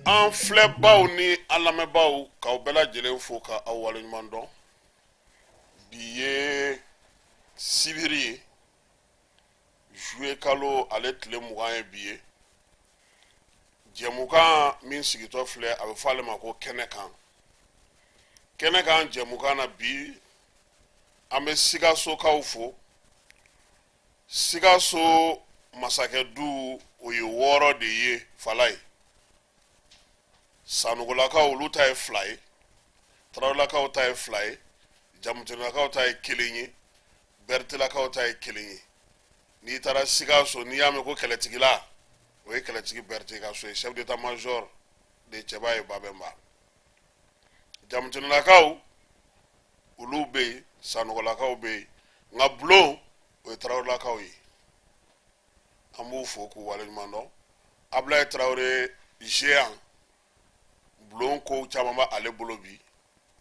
an filɛbaw ni an lamɛnbaw k'aw bɛɛ lajɛlen fo ka aw waleɲuman dɔn. Bi ye sibiri ye juillet kalo ale tile 20 ye bi ye. Jɛmukan min sigitɔ filɛ a bɛ fɔ ale ma ko kɛnɛkan. Kɛnɛkan jɛmukan na bi an bɛ Sikasokaw fo. Sikaso masakɛdu o ye 6 de ye Fala ye. Sanugolakaw olu ta ye 2 ye. Tarawelelakaw ta ye 2 ye. Jamutilakaw ta ye 1 ye. Bertelakaw ta ye 1 ye. N'i taara Sikaso n'i y'a mɛn ko kɛlɛtigila o ye kɛlɛtigi Berete ka so ye, chef d'état major de cɛba ye Babɛnba. Jamutilakaw olu bɛ yen, Sanugolakaw bɛ yen, nka Bulon o ye Tarawelelakaw ye. An b'u fo k'u waleɲuman dɔn. Ablaye Tarawele géant Bulon ko caman bɛ ale bolo bi,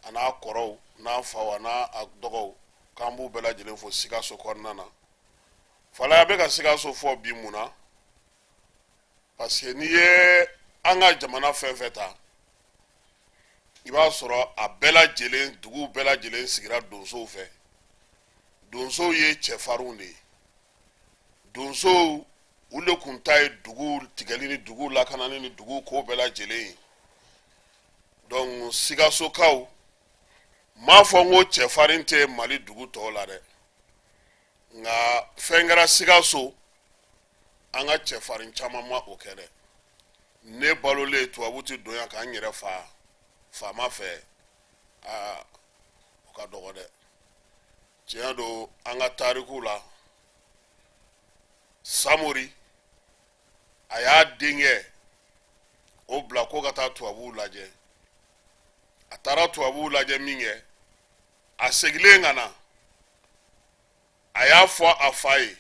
a n'a kɔrɔw n'a faw a n'a dɔgɔw k'an b'u bɛɛ lajɛlen fo Sikaso kɔnɔna na. Fala a bɛ ka Sikaso fɔ bi mun na? Parce que n'i ye an ka jamana fɛn fɛn ta i b'a sɔrɔ a bɛɛ lajɛlen duguw bɛɛ lajɛlen sigira donsow fɛ. Donsow ye cɛfarinw de ye. Donsow olu de tun ta ye duguw tigɛli ni duguw lakanani ni duguw ko bɛɛ lajɛlen ye. Donc Sikasokaw m'a fɔ n ko cɛfarin tɛ Mali dugu tɔw la dɛ, nka fɛn kɛra Sikaso an ka cɛfarin caman ma o kɛ dɛ. Ne balolen tubabu tɛ don yan k'an yɛrɛ faama fɛ o ka dɔgɔ dɛ. Tiɲɛ don an ka tarikuw la Samori a y'a denkɛ o bila ko ka taa tubabuw lajɛ. A taara tubabuw lajɛ min kɛ a segilen ka na a y'a fɔ a fa ye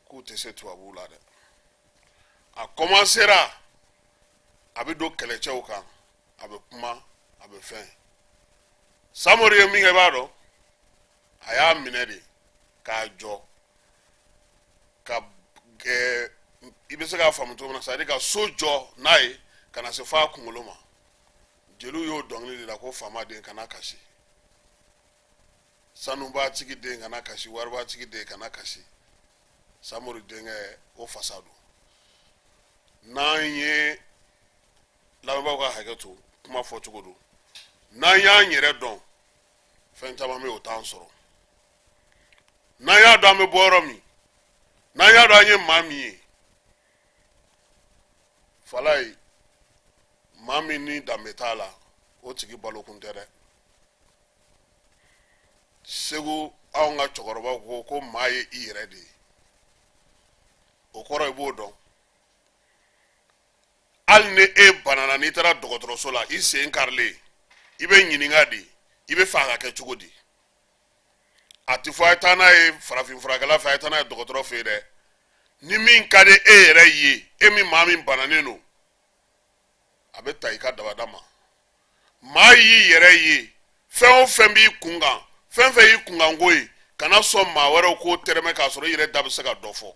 k'u tɛ se tubabuw la dɛ. A commencera a bɛ don kɛlɛcɛw kan, a bɛ kuma, a bɛ fɛn. Samori ye min kɛ i b'a dɔn? A y'a minɛ de k'a jɔ ka i bɛ se k'a faamu cogo min na, c'est-à-dire ka so jɔ n'a ye ka na se f'a kunkolo ma. Jeliw y'o dɔnkili de la ko faama den kana kasi, sanubatigi den kana kasi, waribatigi den kana kasi. Samori denkɛ o fasa don. N'an ye lamɛnbaaw ka hakɛ to kuma fɔcogo don. N'an y'an yɛrɛ dɔn fɛn caman bɛ yen o t'an sɔrɔ. N'an y'a dɔn an bɛ bɔ yɔrɔ min, n'an y'a dɔn an ye maa min ye, Fala ye maa min ni danbe t'a la o tigi balokun tɛ dɛ. Segu anw ka cɛkɔrɔbaw ko maa ye i yɛrɛ de ye. O kɔrɔ i b'o dɔn. Hali ni e banana n'i taara dɔgɔtɔrɔso la i sen karilen i bɛ ɲininka de i bɛ fɛ a ka kɛ cogo di. A tɛ fɔ a ye taa n'a ye farafinfurakɛla fɛ, a ye taa n'a ye dɔgɔtɔrɔ fɛ yen dɛ. Ni min ka di e yɛrɛ ye, e min maa min bananen don, a bɛ ta i ka dabada ma. Maa y'i yɛrɛ ye, fɛn o fɛn b'i kunkan, fɛn fɛn y'i kunkanko ye, kana sɔn maa wɛrɛw k'o tɛrɛmɛ k'a sɔrɔ i yɛrɛ da bɛ se ka dɔ fɔ.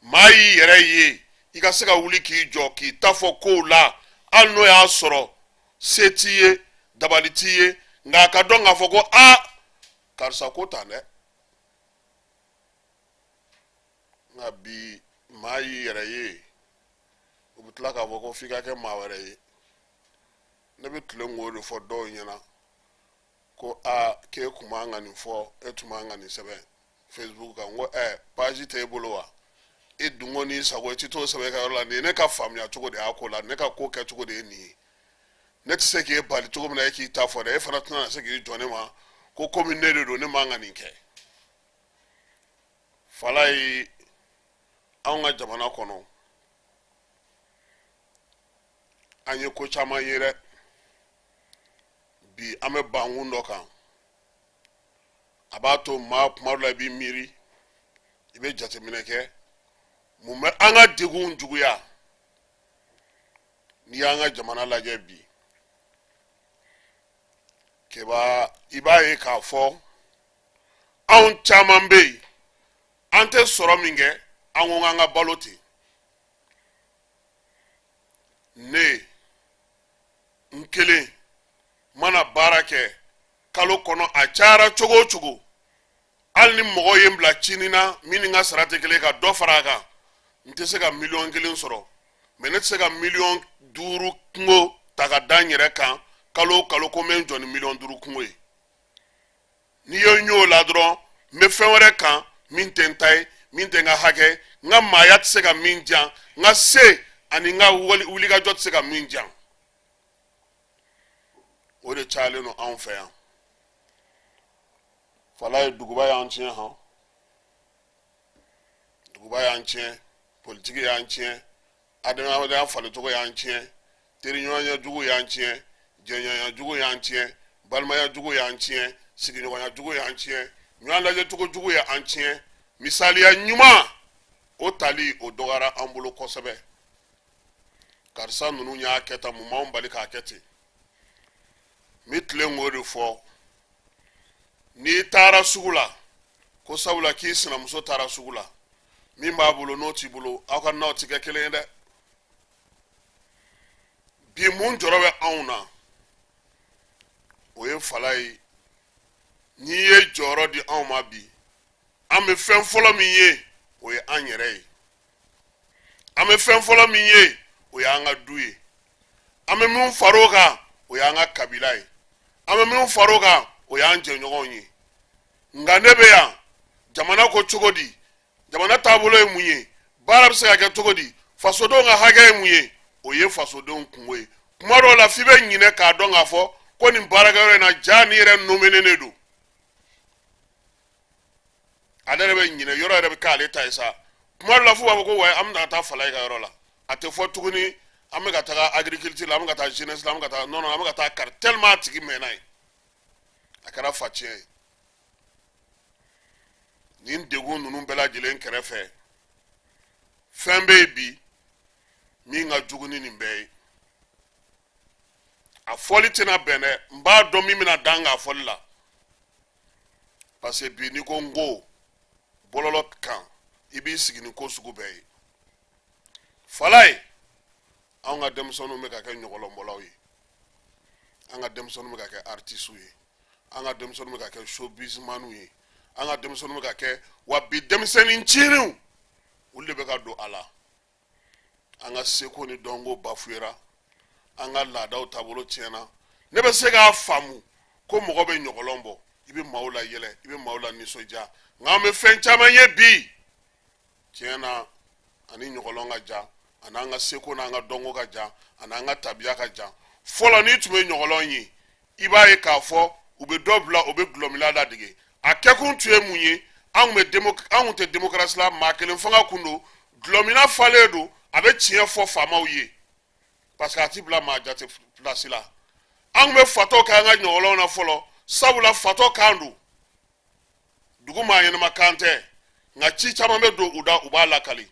Maa y'i yɛrɛ ye i ka se ka wuli k'i jɔ k'i ta fɔ kow la hali n'o y'a sɔrɔ se t'i ye dabali t'i ye, nka a ka dɔn k'a fɔ ko karisa ko tan dɛ. Nka bi maa y'i yɛrɛ ye u bɛ tila k'a fɔ ko f'i ka kɛ maa wɛrɛ ye. Ne bɛ tile k'o de fɔ dɔw ɲɛna ko k'e kun man ka nin fɔ e tun man ka nin sɛbɛn Facebook kan, n ko page tɛ e bolo wa? E dungo n'i sago i tɛ t'o sɛbɛn i ka yɔrɔ la. Nin ye ne ka faamuya cogo de y'a ko la, ne ka ko kɛcogo de ye nin ye. Ne tɛ se k'e bali cogo min na e k'i ta fɔ dɛ, e fana tɛna se k'i jɔ ne ma ko komi ne de don ne man ka nin kɛ. Fala ye anw ka jamana kɔnɔ an ye ko caman ye dɛ. Bi an bɛ bankun dɔ kan, a b'a to maa kuma dɔ la i b'i miiri, i bɛ jateminɛ kɛ mun bɛ an ka degun juguya. N'i y'an ka jamana lajɛ bi, i b'a ye k'a fɔ anw caman bɛ yen an tɛ sɔrɔ min kɛ an ko k'an ka balo ten. ne nkelen mana baara kɛ kalo kɔnɔ a cayara cogo o cogo hali ni mɔgɔ ye n bila cini na min ni n ka sara tɛ kelen ka dɔ fara a kan n tɛ se ka $1,000,000 sɔrɔ mais ne tɛ se ka $5,000,000 kungo ta ka da n yɛrɛ kan kalo o kalo ko n bɛ n jɔ ni $5,000,000 kungo ye n'i ye n y'o la dɔrɔn n bɛ fɛn wɛrɛ kan min tɛ n ta ye min tɛ n ka hakɛ n ka maaya tɛ se ka min diyan n ka se ani n ka wulikajɔ tɛ se ka min diyan o de cayalen don anw fɛ yan fala ye duguba y'an tiɲɛ han duguba y'an tiɲɛ politiki y'an tiɲɛ adamadenya falicogo y'an tiɲɛ teriɲɔgɔnya jugu y'an tiɲɛ jɛɲɔgɔnya jugu y'an tiɲɛ balimaya jugu y'an tiɲɛ sigiɲɔgɔnya jugu y'an tiɲɛ ɲɔgɔn lajɛcogo jugu y'an tiɲɛ misaliya ɲuman o tali o dɔgɔyara an bolo kosɛbɛ karisa ninnu y'a kɛ tan mun m'anw bali k'a kɛ ten n bɛ tile k'o de fɔ n'i taara sugu la ko sabula k'i sinamuso taara sugu la min b'a bolo n'o t'i bolo aw ka naw tɛ kɛ kelen ye dɛ bi mun jɔrɔ bɛ anw na o ye fala ye n'i ye jɔyɔrɔ di anw ma bi an bɛ fɛn fɔlɔ min ye o ye an yɛrɛ ye an bɛ fɛn fɔlɔ min ye o y'an ka du ye an bɛ min far'o kan o y'an ka kabila ye an bɛ min far'o kan o y'an jɛɲɔgɔnw ye nka ne bɛ yan jamana ko cogo di jamana taabolo ye mun ye baara bɛ se ka kɛ cogo di fasodenw ka hakɛ ye mun ye o ye fasodenw kungo ye kuma dɔw la f'i bɛ ɲinɛ k'a dɔn k'a fɔ ko nin baarakɛyɔrɔ in na jaa nin yɛrɛ nominen don ale yɛrɛ bɛ ɲinɛ yɔrɔ yɛrɛ bɛ k'ale ta ye sa kuma dɔw la f'u b'a fɔ ko wayi an bɛ ka taa fala ka yɔrɔ la a tɛ fɔ tuguni an bɛ ka taga agriculture la an bɛ ka taa jeunesse la an bɛ ka taa non an bɛ ka taa kari tellement a tigi mɛnna ye a kɛra facɛn ye nin degun ninnu bɛɛ lajɛlen kɛrɛfɛ fɛn bɛ yen bi min ka jugu ni nin bɛɛ ye a fɔli tɛna bɛn dɛ n b'a dɔn min bɛna dan k'a fɔli la parce que bi n'i ko n ko bɔlɔlɔ kan i b'i sigi ni ko sugu bɛɛ ye fala ye anw ka denmisɛnninw bɛ ka kɛ ɲɔgɔlɔnbɔlaw ye an ka denmisɛnninw bɛ ka kɛ artistes ye an ka denmisɛnninw bɛ ka kɛ showbizmaniw ye an ka denmisɛnninw bɛ ka kɛ wa bi denmisɛnnin nciiniw olu de bɛ ka don a la an ka seko ni dɔnko bafuyera an ka laadaw taabolo tiɲɛna ne bɛ se k'a faamu ko mɔgɔ bɛ ɲɔgɔlɔn bɔ i bɛ maaw la yɛlɛ i bɛ maaw la nisɔndiya nka an bɛ fɛn caman ye bi tiɲɛna ani ɲɔgɔlɔn ka jan ani an ka seko n'an ka dɔnko ka jan ani an ka tabiya ka jan fɔlɔ n'i tun bɛ ɲɔgɔlɔn ye i b'a ye k'a fɔ u bɛ dɔ bila u bɛ gulɔmila ladege a kɛkun tun ye mun ye anw tun tɛ démocratie la maa kelen fanga kun don gulɔmina falen don a bɛ tiɲɛ fɔ faamaw ye parce que a ti bila maa jate place la an tun bɛ fatɔ kɛ an ka ɲɔgɔlɔnw na fɔlɔ sabula fatɔ kan don dugu maa ɲɛnama kan tɛ nka ci caman bɛ don u da u b'a lakali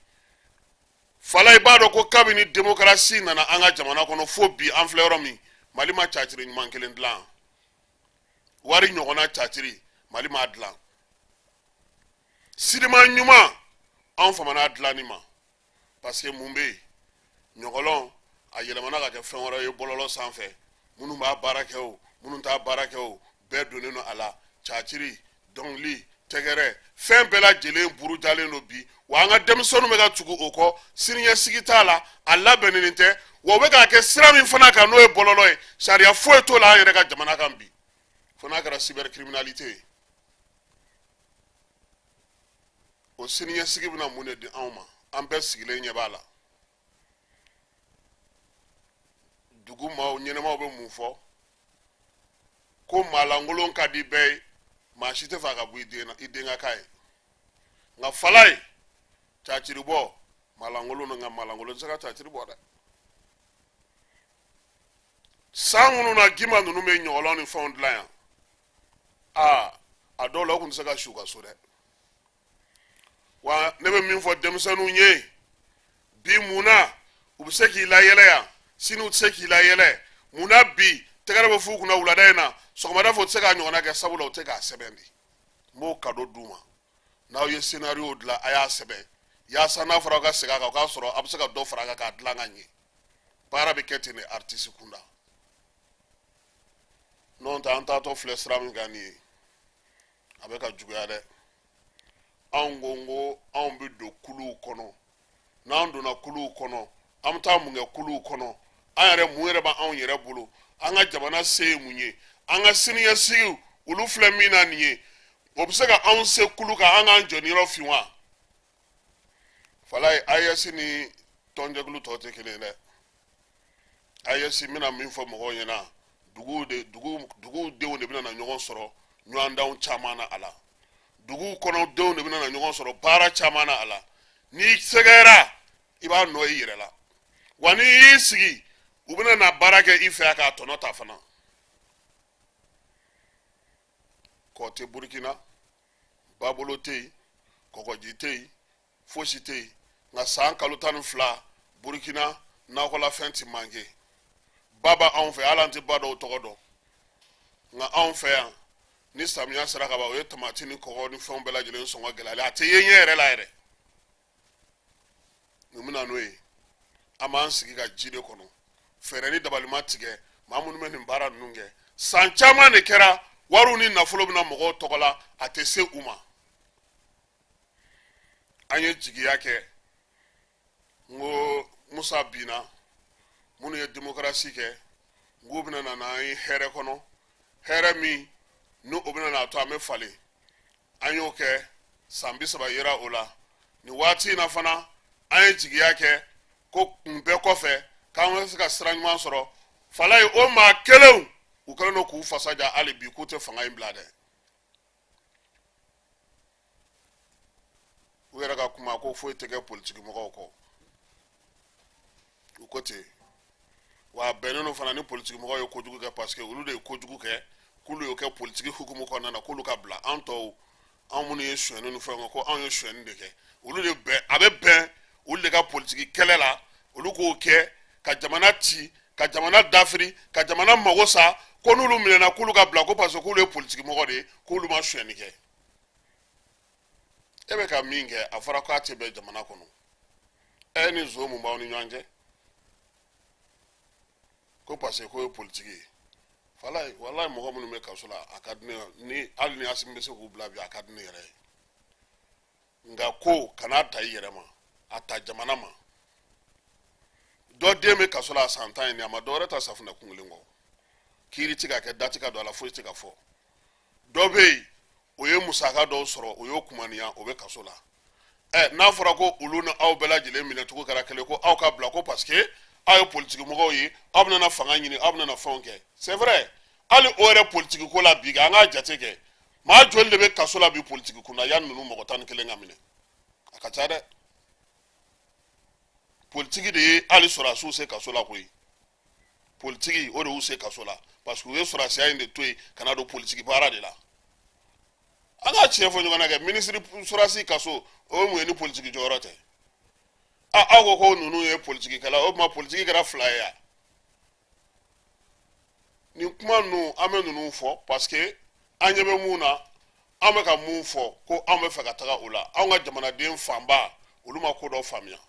fala i b'a dɔn ko kabini démocratie nana an ka jamana kɔnɔ fo bi an filɛ yɔrɔ min mali ma caciri ɲuman kelen dilan wari ɲɔgɔnna caciri mali ma dilan sidima ɲuman anw famana dilanni ma parce que mun bɛ yen ɲɔgɔlɔn a yɛlɛmana ka kɛ fɛn wɛrɛ ye bɔlɔlɔ sanfɛ minnu b'a baara kɛ o minnu t'a baara kɛ o bɛɛ donnen don a la caciri dɔnkili tɛgɛrɛ fɛn bɛɛ lajɛlen burujalen don bi wa an ka denmisɛnninw bɛ ka tugu o kɔ siniɲɛsigi t'a la a labɛnnen tɛ wa u bɛ k'a kɛ sira min fana kan n'o ye bɔlɔlɔ ye sariya foyi t'o la an yɛrɛ ka jamana kan bi fo n'a kɛra cybercriminalité ye o siniɲɛsigi bɛna mun de di anw ma an bɛɛ sigilen ɲɛ b'a la dugu maaw ɲɛnɛmaw bɛ mun fɔ ko maalankolon ka di bɛɛ ye maa si tɛ fɛ a ka bɔ i den ka k'a ye nka fala ye caciri bɔ maalankolon nka maalankolon tɛ se ka caciri bɔ dɛ san minnu na gima ninnu bɛ ɲɔgɔlɔn ni fɛnw dilan yan a dɔw la u tun tɛ se ka si u ka so dɛ wa ne bɛ min fɔ denmisɛnninw ye bi munna u bɛ se k'i layɛlɛ yan sini u tɛ se k'i layɛlɛ munna bi tɛgɛrɛ bɛ f'u kunna wulada in na sɔgɔmada fɛ u tɛ se k'a ɲɔgɔnna kɛ sabula u tɛ k'a sɛbɛn de n b'o kado d'u ma n'aw ye scénario dilan a y'a sɛbɛn yaasa n'a fɔra aw ka segin a kan o k'a sɔrɔ a bɛ se ka dɔ fara a kan k'a dilan ka ɲɛ baara bɛ kɛ ten de artiste kunda n'o tɛ an taatɔ filɛ sira min kan nin ye a bɛ ka juguya dɛ anw ko anw bɛ don kuluw kɔnɔ n'an donna kuluw kɔnɔ an bɛ taa mun kɛ kuluw kɔnɔ an yɛrɛ mun yɛrɛ b'anw yɛrɛ bolo an ka jamana se ye mun ye an ka siniɲɛsigiw olu filɛ min na nin ye o bɛ se ka anw se kulu kan an k'an jɔ ni yɔrɔ fin wa falaye AES ni tɔnjɛkulu tɔw tɛ kelen ye dɛ AES n bɛna min fɔ mɔgɔw ɲɛna duguw denw de bɛna na ɲɔgɔn sɔrɔ ɲɔgɔndanw caman na a la duguw kɔnɔ denw de bɛna na ɲɔgɔn sɔrɔ baara caman na a la n'i sɛgɛra i b'a nɔ i yɛrɛ la wa n'i y'i sigi u bɛna na baara kɛ i fɛ k'a tɔnɔ ta fana kɔ tɛ Burukina Babolo tɛ yen Kɔgɔji tɛ yen fosi tɛ yen nka san kalo 12 Burukina nakɔlafɛn tɛ manqué ba b'anw fɛ hali an tɛ ba dɔw tɔgɔ dɔn nka anw fɛ yan ni samiya sera ka ban o ye tamati ni kɔgɔ ni fɛnw bɛɛ lajɛlen sɔngɔ gɛlɛyalen a tɛ ye ɲɛ yɛrɛ la yɛrɛ nin bɛna n'o ye an b'an sigi ka ji de kɔnɔ fɛɛrɛ ni dabalima tigɛ maa minnu bɛ nin baara ninnu kɛ san caman de kɛra wariw ni nafolo bɛna mɔgɔw tɔgɔ la a tɛ se u ma an ye jigiya kɛ n ko Musa binna minnu ye démocratie kɛ n k'u bɛna na n'an ye hɛrɛ kɔnɔ hɛrɛ min ni o bɛna na to an bɛ falen an y'o kɛ san 30 yera o la nin waati in na fana an ye jigiya kɛ ko kun bɛɛ kɔfɛ k'an bɛ se ka sira ɲuman sɔrɔ falaye o maa kelenw u kɛlen don k'u fasa ja hali bi k'u tɛ fanga in bila dɛ u yɛrɛ ka kuma ko foyi tɛ kɛ politiki mɔgɔw kɔ u ko ten wa bɛnnen don fana ni politiki mɔgɔw ye kojugu kɛ parce que olu de ye kojugu kɛ k'olu y'o kɛ politiki hukumu kɔnɔna na k'olu ka bila an tɔw anw minnu ye sonyɛni ni fɛnw ko anw ye sonyɛni de kɛ olu de bɛn a bɛ bɛn olu de ka politiki kɛlɛ la olu k'o kɛ ka jamana ci ka jamana dafiri ka jamana mago sa ko n'olu minɛna k'olu ka bila ko parce que k'olu ye politiki mɔgɔ de ye k'olu ma sonyɛni kɛ e bɛ ka min kɛ a fɔra k'a tɛ bɛn jamana kɔnɔ e ni nson mun b'aw ni ɲɔgɔn cɛ ko parce que k'o ye politiki ye falaye walayi mɔgɔ minnu bɛ kaso la a ka di ne ni hali ni Asimi bɛ se k'u bila bi a ka di ne yɛrɛ ye nka ko kan'a ta i yɛrɛ ma a ta jamana ma dɔ den bɛ kaso la a san 10 ye nin a ma dɔwɛrɛ ta safunɛ kun kelen kɔ kiiri tɛ ka kɛ dati ka don a la foyi tɛ ka fɔ dɔ bɛ yen o ye musaka dɔw sɔrɔ o y'o kumaniya o bɛ kaso la n'a fɔra ko olu ni aw bɛɛ lajɛlen minɛcogo kɛra kelen ko aw ka bila ko parce que aw ye politiki mɔgɔw ye aw bɛna fanga ɲini aw bɛna fɛnw kɛ c'est vrai hali o yɛrɛ politiki ko la bi an k'a jate kɛ maa joli de bɛ kaso la bi politiki kunda yanni ninnu mɔgɔ 11 ka minɛ a ka ca dɛ politiki de ye hali sɔrɔdasiw se kaso la koyi politiki o de y'u se kaso la parce que u ye sɔrɔdasiya in de to yen ka na don politiki baara de la an k'a tiɲɛ fɔ ɲɔgɔn na kɛ minisiri sɔrɔdasi kaso o ye mun ye ni politiki jɔyɔrɔ tɛ aw ko ko ninnu ye politikikɛla o tuma politiki kɛra 2 ye ya nin kuma ninnu an bɛ ninnu fɔ parce que an ɲɛ bɛ mun na an bɛ ka mun fɔ ko an bɛ fɛ ka taga o la anw ka jamanaden fanba olu ma ko dɔw faamuya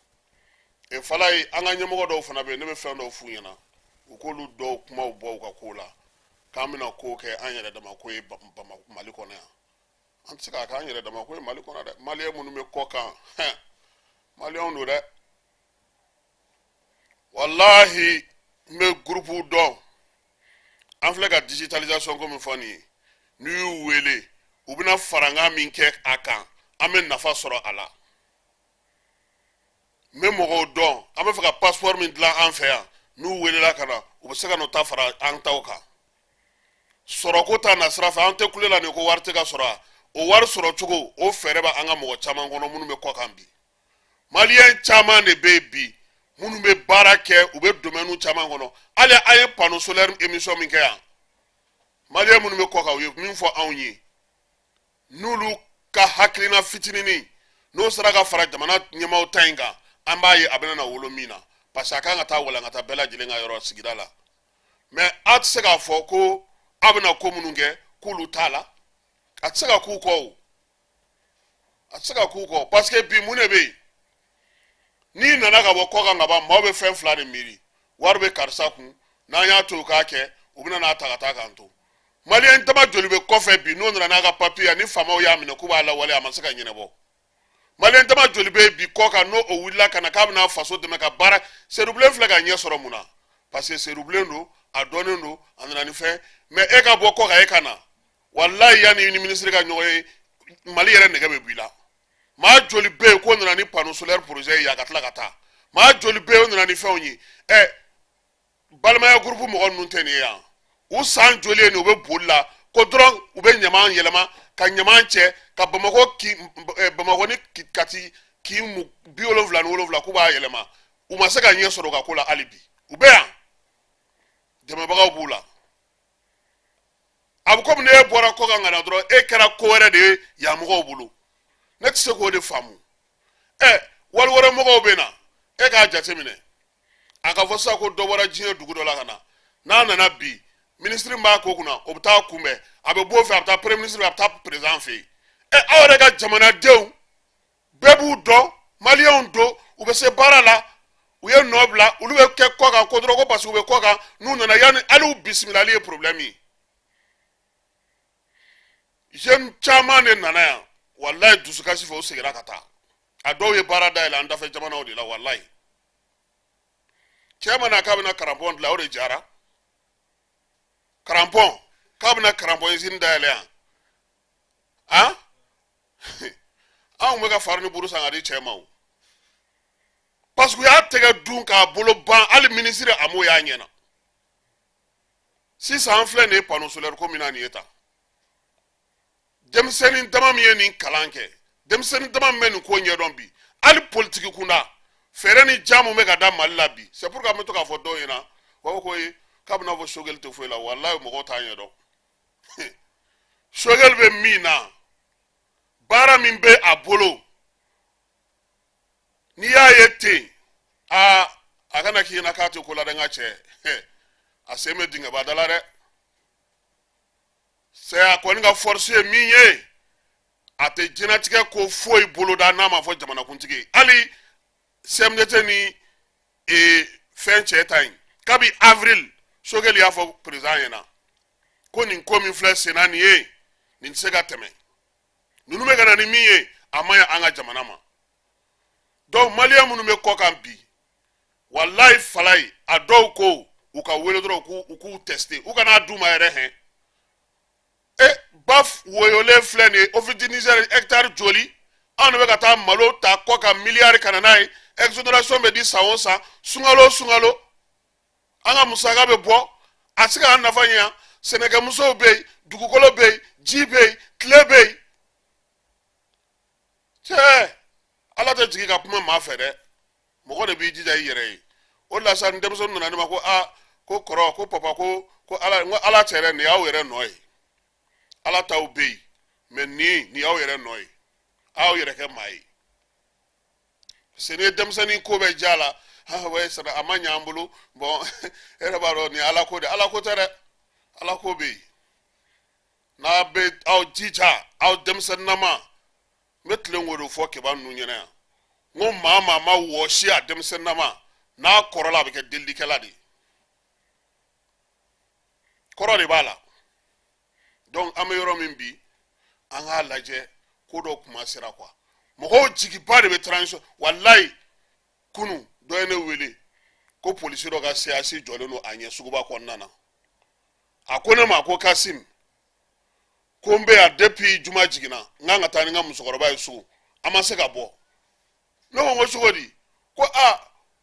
falaye an ka ɲɛmɔgɔ dɔw fana bɛ yen ne bɛ fɛn dɔw f'u ɲɛna u k'olu dɔw kumaw bɔ u ka ko la k'an bɛna ko kɛ an yɛrɛ dama ko ye Mali kɔnɔ yan an tɛ se k'a kɛ an yɛrɛ dama ko ye Mali kɔnɔ dɛ maliyɛn minnu bɛ kɔ kan maliyɛnw don dɛ walahi n bɛ gurupu dɔn an filɛ ka digitalisation ko min fɔ nin ye n'u y'u wele u bɛna farankan min kɛ a kan an bɛ nafa sɔrɔ a la n bɛ mɔgɔw dɔn an bɛ fɛ ka passeport min dilan an fɛ yan n'u welela ka na u bɛ se ka n'o ta fara an taw kan sɔrɔko ta na sira fɛ an tɛ kule la nin ko wari tɛ ka sɔrɔ o wari sɔrɔ cogo o fɛɛrɛ bɛ an ka mɔgɔ caman kɔnɔ minnu bɛ kɔ kan bi maliyɛn caman de bɛ yen bi minnu bɛ baara kɛ u bɛ domaine caman kɔnɔ hali an ye panneau solaire émission min kɛ yan maliyɛn minnu bɛ kɔ kan u ye min fɔ anw ye n'olu ka hakilina fitinin n'o sera ka fara jamana ɲɛmaaw ta in kan an b'a ye a bɛna na wolo min na parce que a kan ka taa walankata bɛɛ lajɛlen ka yɔrɔ sigida la mais a tɛ se k'a fɔ ko a bɛna ko minnu kɛ k'olu t'a la a tɛ se ka k'u kɔ o a tɛ se ka k'u kɔ parce que bi mun de bɛ yen n'i nana ka bɔ kɔ kan ka ban maaw bɛ fɛn 2 de miiri wari bɛ karisa kun n'an y'a to k'a kɛ u bɛna n'a ta ka taa k'an to maliyɛn dama joli bɛ kɔfɛ bi n'o nana n'a ka papiye ni faamaw y'a minɛ k'u b'a lawale a ma se ka ɲɛnabɔ maliyɛn dama joli bɛ bi kɔ kan n'o o wulila ka na k'a bɛna faso dɛmɛ ka baara seerubilen filɛ ka ɲɛ sɔrɔ mun na parce que seerubilen don a dɔnnen don a nana ni fɛn mais e ka bɔ kɔ kan e ka na walayi yanni ni minisiri ka ɲɔgɔn ye mali yɛrɛ nɛgɛ bɛ bɔ i la maa joli bɛ yen k'o nana ni panneau solaire projet ye a ka tila ka taa maa joli bɛ yen o nana ni fɛnw ye balimaya groupe mɔgɔ ninnu tɛ nin ye yan u san joli ye nin u bɛ boli la ko dɔrɔn u bɛ ɲaman yɛlɛma ka ɲaman cɛ ka bamakɔ ni kati k'i mu 77 k'u b'a yɛlɛma u ma se ka ɲɛ sɔrɔ o ka ko la hali bi u bɛ yan dɛmɛbagaw b'u la a bɛ komi n'e bɔra kɔ kan ka na dɔrɔn e kɛra ko wɛrɛ de ye yan mɔgɔw bolo ne tɛ se k'o de faamu wali wɛrɛ mɔgɔw bɛ na e k'a jateminɛ a ka fɔ sisan ko dɔ bɔra diɲɛ dugu dɔ la ka na n'a nana bi minisiri b'a ko kunna o bɛ taa kunbɛn a bɛ b'o fɛ a bɛ taa premier ministre a bɛ taa président fɛ yen aw yɛrɛ ka jamanadenw bɛɛ b'u dɔn maliyɛnw don u bɛ se baara la u ye nɔ bila olu bɛ kɛ kɔ kan ko dɔrɔn ko parce que u bɛ kɔ kan n'u nana yanni hali u bisimilali ye problème ye jeune caman de nana yan walayi dusukasi fɛ u seginna ka taa a dɔw ye baara dayɛlɛ an dafɛ jamanaw de la walayi cɛ ma na k'a bɛna karanpɔn dilan o de jara karanpɔn k'a bɛna karanpɔn usine dayɛlɛ yan anw bɛ ka fari ni buru san ka di cɛ ma o parce que u y'a tɛgɛ dun k'a bolo ban hali minisiri a m'o y'a ɲɛna sisan an filɛ nin ye panneau solaire ko min na nin ye tan denmisɛnnin dama min ye nin kalan kɛ denmisɛnnin dama min bɛ nin ko ɲɛdɔn bi hali politiki kunda fɛɛrɛ ni ja mun bɛ ka da mali la bi c'est pourquoi an bɛ to k'a fɔ dɔw ɲɛna u b'a fɔ ko k'a bɛna fɔ sogɛli tɛ foyi la walayi mɔgɔw t'a ɲɛdɔn sogɛli bɛ min na baara min bɛ a bolo n'i y'a ye ten a kana k'i ɲɛna k'a tɛ ko la dɛ n ka cɛ a sen bɛ dingɛ bada la dɛ c'est a kɔni ka force ye min ye a tɛ jɛnatigɛ ko foyi boloda n'a ma fɔ jamanakuntigi hali CMDT ni fɛn cɛ ta yen kabi avril sogɛli y'a fɔ président ɲɛna ko nin ko min filɛ senna nin ye nin tɛ se ka tɛmɛ ninnu bɛ ka na ni min ye a man ɲi an ka jamana ma donc maliyɛn minnu bɛ kɔ kan bi walayi falayi a dɔw ko u ka wele dɔrɔn u k'u tester u kana d'u ma yɛrɛ hɛn baf woyolen filɛ nin ye ofidi Niger hectare joli anw de bɛ ka taa malo ta kɔ kan miliyari ka na n'a ye exonération bɛ di san o san sunkalo sunkalo an ka musaka bɛ bɔ a se k'an nafa ɲɛ sɛnɛkɛmusow bɛ yen dugukolo bɛ yen ji bɛ yen tile bɛ yen cɛ ala tɛ jigin ka kuma maa fɛ dɛ mɔgɔ de b'i jija i yɛrɛ ye o de la sa ni denmisɛnnin nana ne ma ko ko kɔrɔ ko papa ko ala cɛ yɛrɛ nin y'aw yɛrɛ nɔ ye ala t'aw bɛ yen mais nin y'aw yɛrɛ nɔ ye a y'aw yɛrɛ kɛ maa ye parce que ni ye denmisɛnnin ko bɛ diya la a ma ɲɛ an bolo bon e yɛrɛ b'a dɔn nin ala ko de ala ko tɛ dɛ ala ko bɛ yen n'a bɛ aw jija aw denmisɛnninnama n bɛ tile o de fɔ keba ninnu ɲɛna yan n ko maa ma wɔsi a denmisɛnninnama n'a kɔrɔla a bɛ kɛ delilikɛla de ye kɔrɔ de b'a la donc an bɛ yɔrɔ min bi an k'a lajɛ ko dɔ kuma sera quoi mɔgɔw jigiba de bɛ transition walayi kunu dɔ ye ne wele ko polisi dɔ ka CAC jɔlen don a ɲɛ suguba kɔnɔna na a ko ne ma ko Kasim ko n bɛ yan depuis juma jiginna n kan ka taa ni n ka musokɔrɔba ye so a ma se ka bɔ ne ko n ko cogo di ko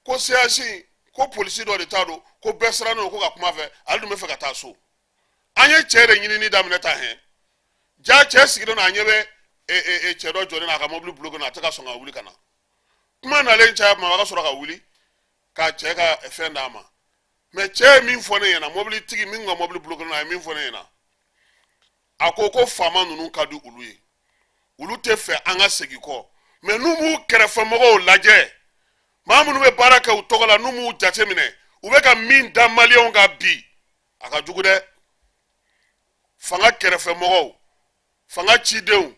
ko CAC ko polisi dɔ de t'a don ko bɛɛ sirannen don ko ka kuma fɛ ale dun bɛ fɛ ka taa so an ye cɛ de ɲinini daminɛ ta hɛn ja cɛ sigilen don a ɲɛ bɛ cɛ dɔ jɔlen na a ka mobili bloqué na a tɛ ka sɔn ka wuli ka na kuma nalen caya kuma a ka sɔrɔ ka wuli ka cɛ ka fɛn d'a ma mais cɛ ye min fɔ ne ɲɛna mobilitigi min ka mobili bloqué na a ye min fɔ ne ɲɛna a ko faama ninnu ka di olu ye olu tɛ fɛ an ka segin kɔ mais n'u m'u kɛrɛfɛmɔgɔw lajɛ maa minnu bɛ baara kɛ u tɔgɔ la n'u m'u jateminɛ u bɛ ka min da maliyɛnw kan bi a ka jugu dɛ fanga kɛrɛfɛmɔgɔw fanga cidenw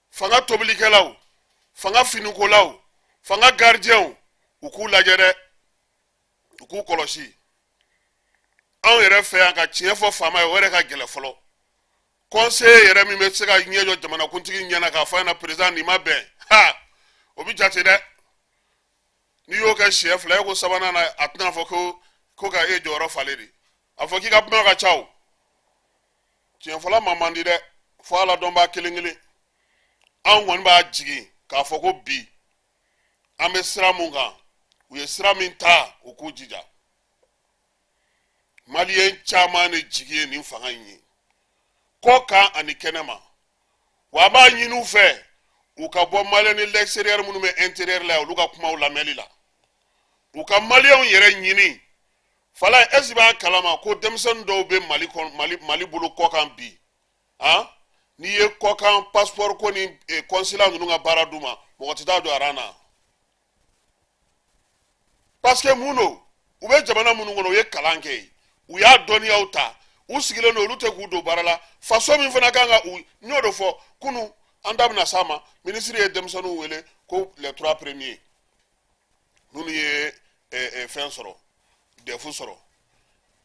fanga tobilikɛlaw fanga finikolaw fanga gardien u k'u lajɛ dɛ u k'u kɔlɔsi anw yɛrɛ fɛ yan ka tiɲɛ fɔ faama ye o yɛrɛ ka gɛlɛ fɔlɔ conseil yɛrɛ min bɛ se ka ɲɛ jɔ jamanakuntigi ɲɛna k'a fɔ a ɲɛna président nin ma bɛn ha o bɛ jate dɛ n'i y'o kɛ siɲɛ fila e ko sabanan na a tɛna fɔ ko ka e jɔyɔrɔ falen de a fɔ k'i ka kuma ka ca o tiɲɛ fɔla man di dɛ fo ala dɔn b'a kelen kelen anw kɔni b'a jigin k'a fɔ ko bi an bɛ sira mun kan u ye sira min ta u k'u jija maliyɛn caman de jigi ye nin fanga in ye kɔ kan ani kɛnɛma wa an b'a ɲini u fɛ u ka bɔ maliyɛn ni l'extérieur minnu bɛ intérieur la olu ka kumaw lamɛnli la u ka maliyɛnw yɛrɛ ɲini fala est-ce b'a kalama ko denmisɛnnin dɔw bɛ mali bolo kɔ kan bi n'i ye kɔ kan passeport ko ni consulat ninnu ka baara d'u ma mɔgɔ tɛ taa don aran na parce que mun don u bɛ jamana minnu kɔnɔ u ye kalan kɛ u y'a dɔnniyaw ta u sigilen don olu tɛ k'u don baara la faso min fana kan ka u n'o de fɔ kunu an da bɛna s'a ma ministre ye denmisɛnninw wele ko les 3 premiers n'olu ye fɛn sɔrɔ defu sɔrɔ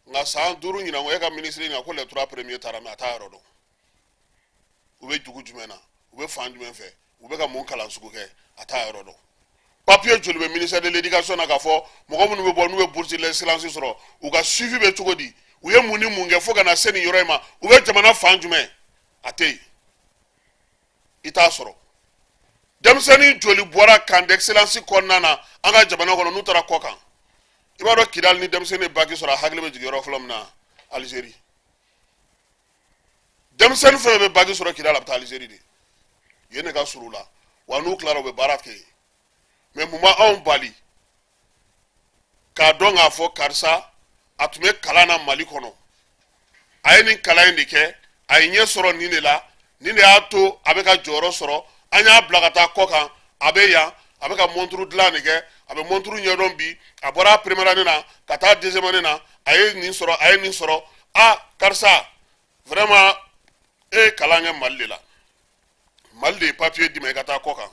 nka san 5 ɲinan e ka ministre ɲinan ko les 3 premiers taara mɛ a t'a yɔrɔ dɔn u bɛ dugu jumɛn na u bɛ fan jumɛn fɛ u bɛ ka mun kalan sugu kɛ a t'a yɔrɔ dɔn papier joli bɛ ministère de l'éducation na k'a fɔ mɔgɔ minnu bɛ bɔ n'u bɛ bourse d'excellence sɔrɔ u ka suivi bɛ cogo di u ye mun ni mun kɛ fo ka na se nin yɔrɔ in ma u bɛ jamana fan jumɛn a tɛ yen i t'a sɔrɔ denmisɛnnin joli bɔra kan d'excellence kɔnɔna na an ka jamana kɔnɔ n'u taara kɔ kan i b'a dɔn kidali ni denmisɛnnin baki sɔrɔ a hakili bɛ jigin yɔrɔ fɔlɔ min na Algérie denmisɛnnin fɛn bɛ baki sɔrɔ kidali a bɛ taa Algérie de yen ne ka surun la wa n'u tilara u bɛ baara kɛ yen mais mun b'anw bali k'a dɔn k'a fɔ karisa a tun bɛ kalan na Mali kɔnɔ a ye nin kalan in de kɛ a ye ɲɛ sɔrɔ nin de la nin de y'a to a bɛ ka jɔyɔrɔ sɔrɔ an y'a bila ka taa kɔ kan a bɛ yan a bɛ ka montre dilan de kɛ a bɛ montre ɲɛdɔn bi a bɔra première année na ka taa deuxième année na a ye nin sɔrɔ a ye nin sɔrɔ karisa vraiment e ye kalan kɛ Mali de la Mali de ye papier d'i ma i ka taa kɔ kan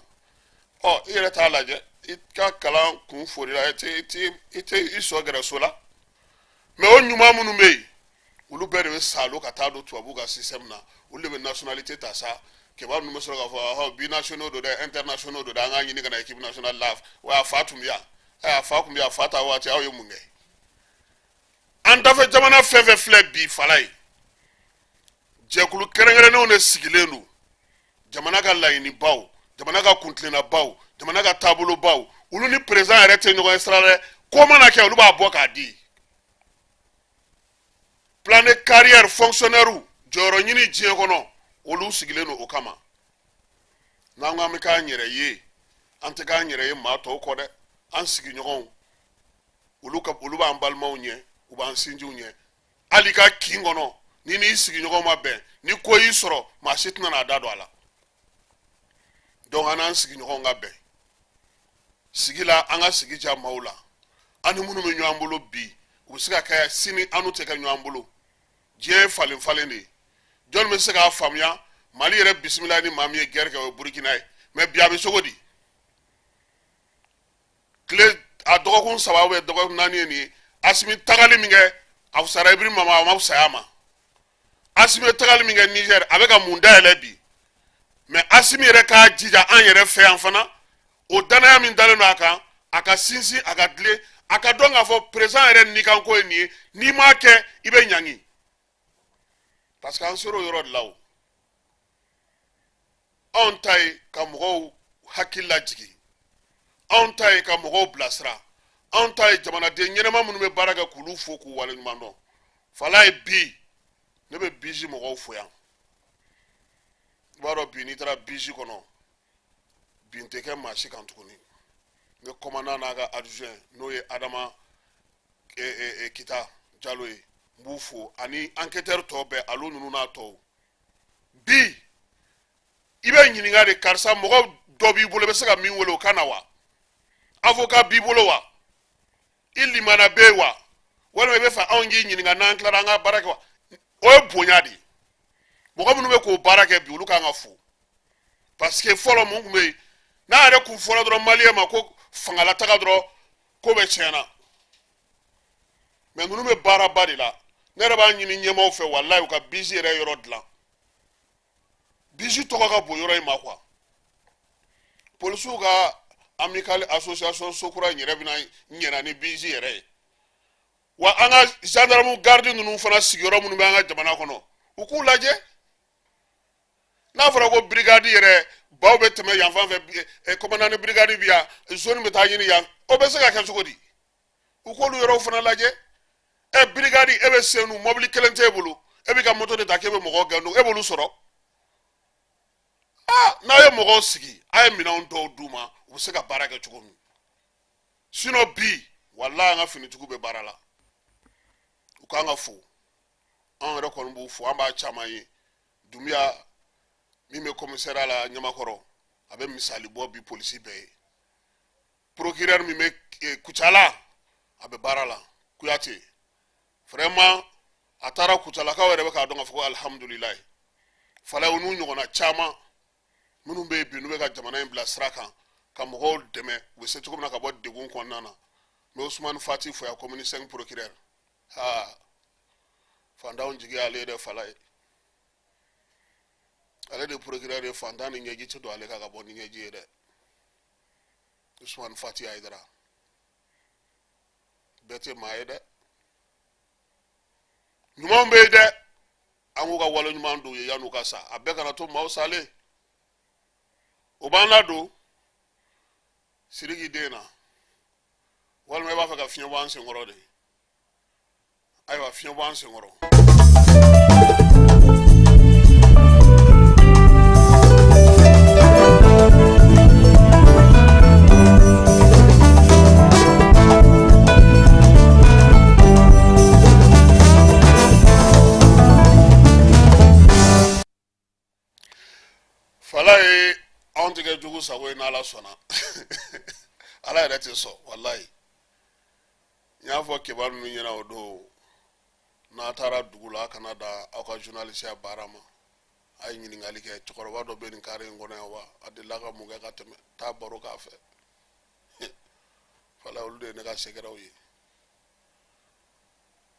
i yɛrɛ t'a lajɛ i ka kalan kun forila i tɛ i sɔ gɛrɛ so la mais o ɲuman minnu bɛ yen olu bɛɛ de bɛ salo ka taa don tubabu ka système na olu de bɛ nationalité ta sa kibaru ninnu bɛ sɔrɔ k'a fɔ binationaux don dɛ internationaux don dɛ an k'a ɲini ka na équipe nationale la wa a fa tun bɛ yan a fa tun bɛ yan a fa ta waati aw ye mun kɛ an dafɛ jamana fɛn fɛn filɛ bi fala ye jɛkulu kɛrɛnkɛrɛnnenw de sigilen don jamana ka laɲinibaw jamana ka kuntilennabaw jamana ka taabolobaw olu ni président yɛrɛ tɛ ɲɔgɔn ye sira dɛ ko mana kɛ olu b'a bɔ k'a di plan de carrière fonctionnaire jɔyɔrɔ ɲini diɲɛ kɔnɔ olu sigilen don o kama n'an ko an bɛ k'an yɛrɛ ye an tɛ k'an yɛrɛ ye maa tɔw kɔ dɛ an sigiɲɔgɔnw olu b'an balimaw ɲɛ u b'an sinjiw ɲɛ hali ka kin kɔnɔ ni n'i sigiɲɔgɔn ma bɛn ni ko y'i sɔrɔ maa si tɛna n'a da don a la donc an n'an sigiɲɔgɔnw ka bɛn sigi la an ka sigi diya maaw la an ni minnu bɛ ɲɔgɔn bolo bi u bɛ se ka kɛ sini an n'u tɛ kɛ ɲɔgɔn bolo diɲɛ ye falen falen de ye jɔn bɛ se k'a faamuya Mali yɛrɛ bisimila ni maa min ye guerre kɛ o ye Burkina ye mais bi a bɛ cogo di tile a dɔgɔkun 3 ou dɔgɔkun 4 ye nin ye Asimi tagali min kɛ a fisara Ibrim ma a ma fisaya ma Asimi ye tagali min kɛ Niger a bɛ ka mun dayɛlɛ bi mais Asimi yɛrɛ k'a jija an yɛrɛ fɛ yan fana o danaya min dalen don a kan a ka sinsin a ka dilen a ka dɔn k'a fɔ président yɛrɛ ni kan ko ye nin ye n'i m'a kɛ i bɛ ɲangi parce que an sera o yɔrɔ de la o anw ta ye ka mɔgɔw hakili lajigin anw ta ye ka mɔgɔw bilasira anw ta ye jamanaden ɲɛnama minnu bɛ baara kɛ k'olu fo k'u waleɲuman dɔn fala ye bi ne bɛ biji mɔgɔw fo yan i b'a dɔn bi n'i taara biji kɔnɔ bin tɛ kɛ maa si kan tuguni n bɛ commandant n'a ka adjoint n'o ye Adama Kita Jalo ye n b'u fo ani enquêteur tɔw bɛɛ alo ninnu n'a tɔw bi i bɛ ɲininka de karisa mɔgɔ dɔ b'i bolo i bɛ se ka min wele o kan na wa avocat b'i bolo wa i limana bɛ yen wa walima i bɛ fɛ anw k'i ɲininka n'an tilara an ka baara kɛ wa o ye bonya de ye mɔgɔ minnu bɛ k'o baara kɛ bi olu kan ka fo parce que fɔlɔ mun tun bɛ yen n'a yɛrɛ kun fɔra dɔrɔn maliyɛn ma ko fangalataga dɔrɔn ko bɛ tiɲɛna mais nunu be baara ba de la ne yɛrɛ b'a ɲini ɲɛmaaw fɛ walayi u ka bisi yɛrɛ yɔrɔ dilan bisi tɔgɔ ka bon yɔrɔ in ma quoi polisiw ka amical association sokura in yɛrɛ bɛna ɲɛna ni bisi yɛrɛ ye wa an ka gendarme garde ninnu fana sigiyɔrɔ minnu bɛ an ka jamana kɔnɔ u k'u lajɛ n'a fɔra ko brigade yɛrɛ baw bɛ tɛmɛ yan fan fɛ commandant brigade bi yan zone bɛ taa ɲini yan o bɛ se ka kɛ cogo di u k'olu yɔrɔw fana lajɛ brigade e bɛ senu mobili kelen tɛ e bolo e bɛ ka moto de ta k'e bɛ mɔgɔw gɛn e b'olu sɔrɔ n'a ye mɔgɔw sigi a ye minɛnw dɔw d'u ma u bɛ se ka baara kɛ cogo min sinon bi walayi an ka finitigiw bɛ baara la u k'an ka fo an yɛrɛ kɔni b'u fo an b'a caman ye Dunbiya min bɛ commissariat la Ɲamakɔrɔ a bɛ misali bɔ bi polisi bɛɛ ye procureur min bɛ Kucala a bɛ baara la Kuyate vraiment a taara Kucalakaw yɛrɛ bɛ k'a dɔn k'a fɔ ko alhamdulilayi falaye u n'u ɲɔgɔnna caman minnu bɛ yen bi n'u bɛ ka jamana in bila sira kan ka mɔgɔw dɛmɛ u bɛ se cogo min na ka bɔ degun kɔnɔna na n bɛ Usumani Fati fo yan commune 5 procureur fantanw jigi y'ale de falaye ale de procureur ye fantan ni ɲɛji tɛ don ale kan ka bɔ ni ɲɛji ye dɛ Usumani Fati Ayidara bɛɛ tɛ maa ye dɛ ɲumanw bɛ yen dɛ an k'u ka wale ɲuman don ye yan'u ka sa a bɛɛ kana to maaw salen o b'an ladon Sidiki den na walima i b'a fɛ ka fiɲɛ bɔ an senkɔrɔ de ayiwa fiɲɛ bɔ an senkɔrɔ falaye anw tigɛ jugu sago ye n'Ala sɔnna Ala yɛrɛ tɛ sɔn walayi n y'a fɔ kibaru ninnu ɲɛna o don n'a taara dugu la a kana da aw ka journalisiya baara ma a ye ɲininkali kɛ cɛkɔrɔba dɔ bɛ nin kare in kɔnɔ yan wa a delila ka mun kɛ ka tɛmɛ taa baro k'a fɛ falaye olu de ye ne ka sekɛrɛw ye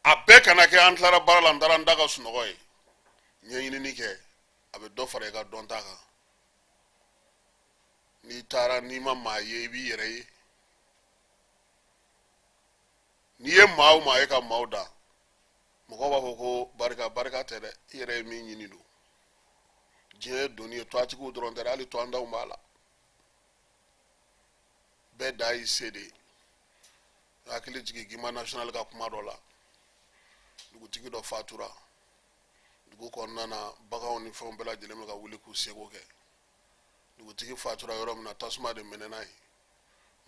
a bɛɛ kana kɛ an tilara baara la n taara n da ka sunɔgɔ ye ɲɛɲinini kɛ a bɛ dɔ fara i ka dɔnta kan n'i taara n'i ma maa ye i b'i yɛrɛ ye n'i ye maa o maa ye ka maaw da mɔgɔw b'a fɔ ko barika tɛ dɛ i yɛrɛ ye min ɲini don diɲɛ ye doni ye tɔgɔtigiw dɔrɔn tɛ hali tɔndanw b'a la bɛɛ da y'i se de ye hakili jigin Gima national ka kuma dɔ la dugutigi dɔ fatura dugu kɔnɔna na baganw ni fɛnw bɛɛ lajɛlen bɛ ka wuli k'u seko kɛ dugutigi fatura yɔrɔ min na tasuma de mɛnɛna ye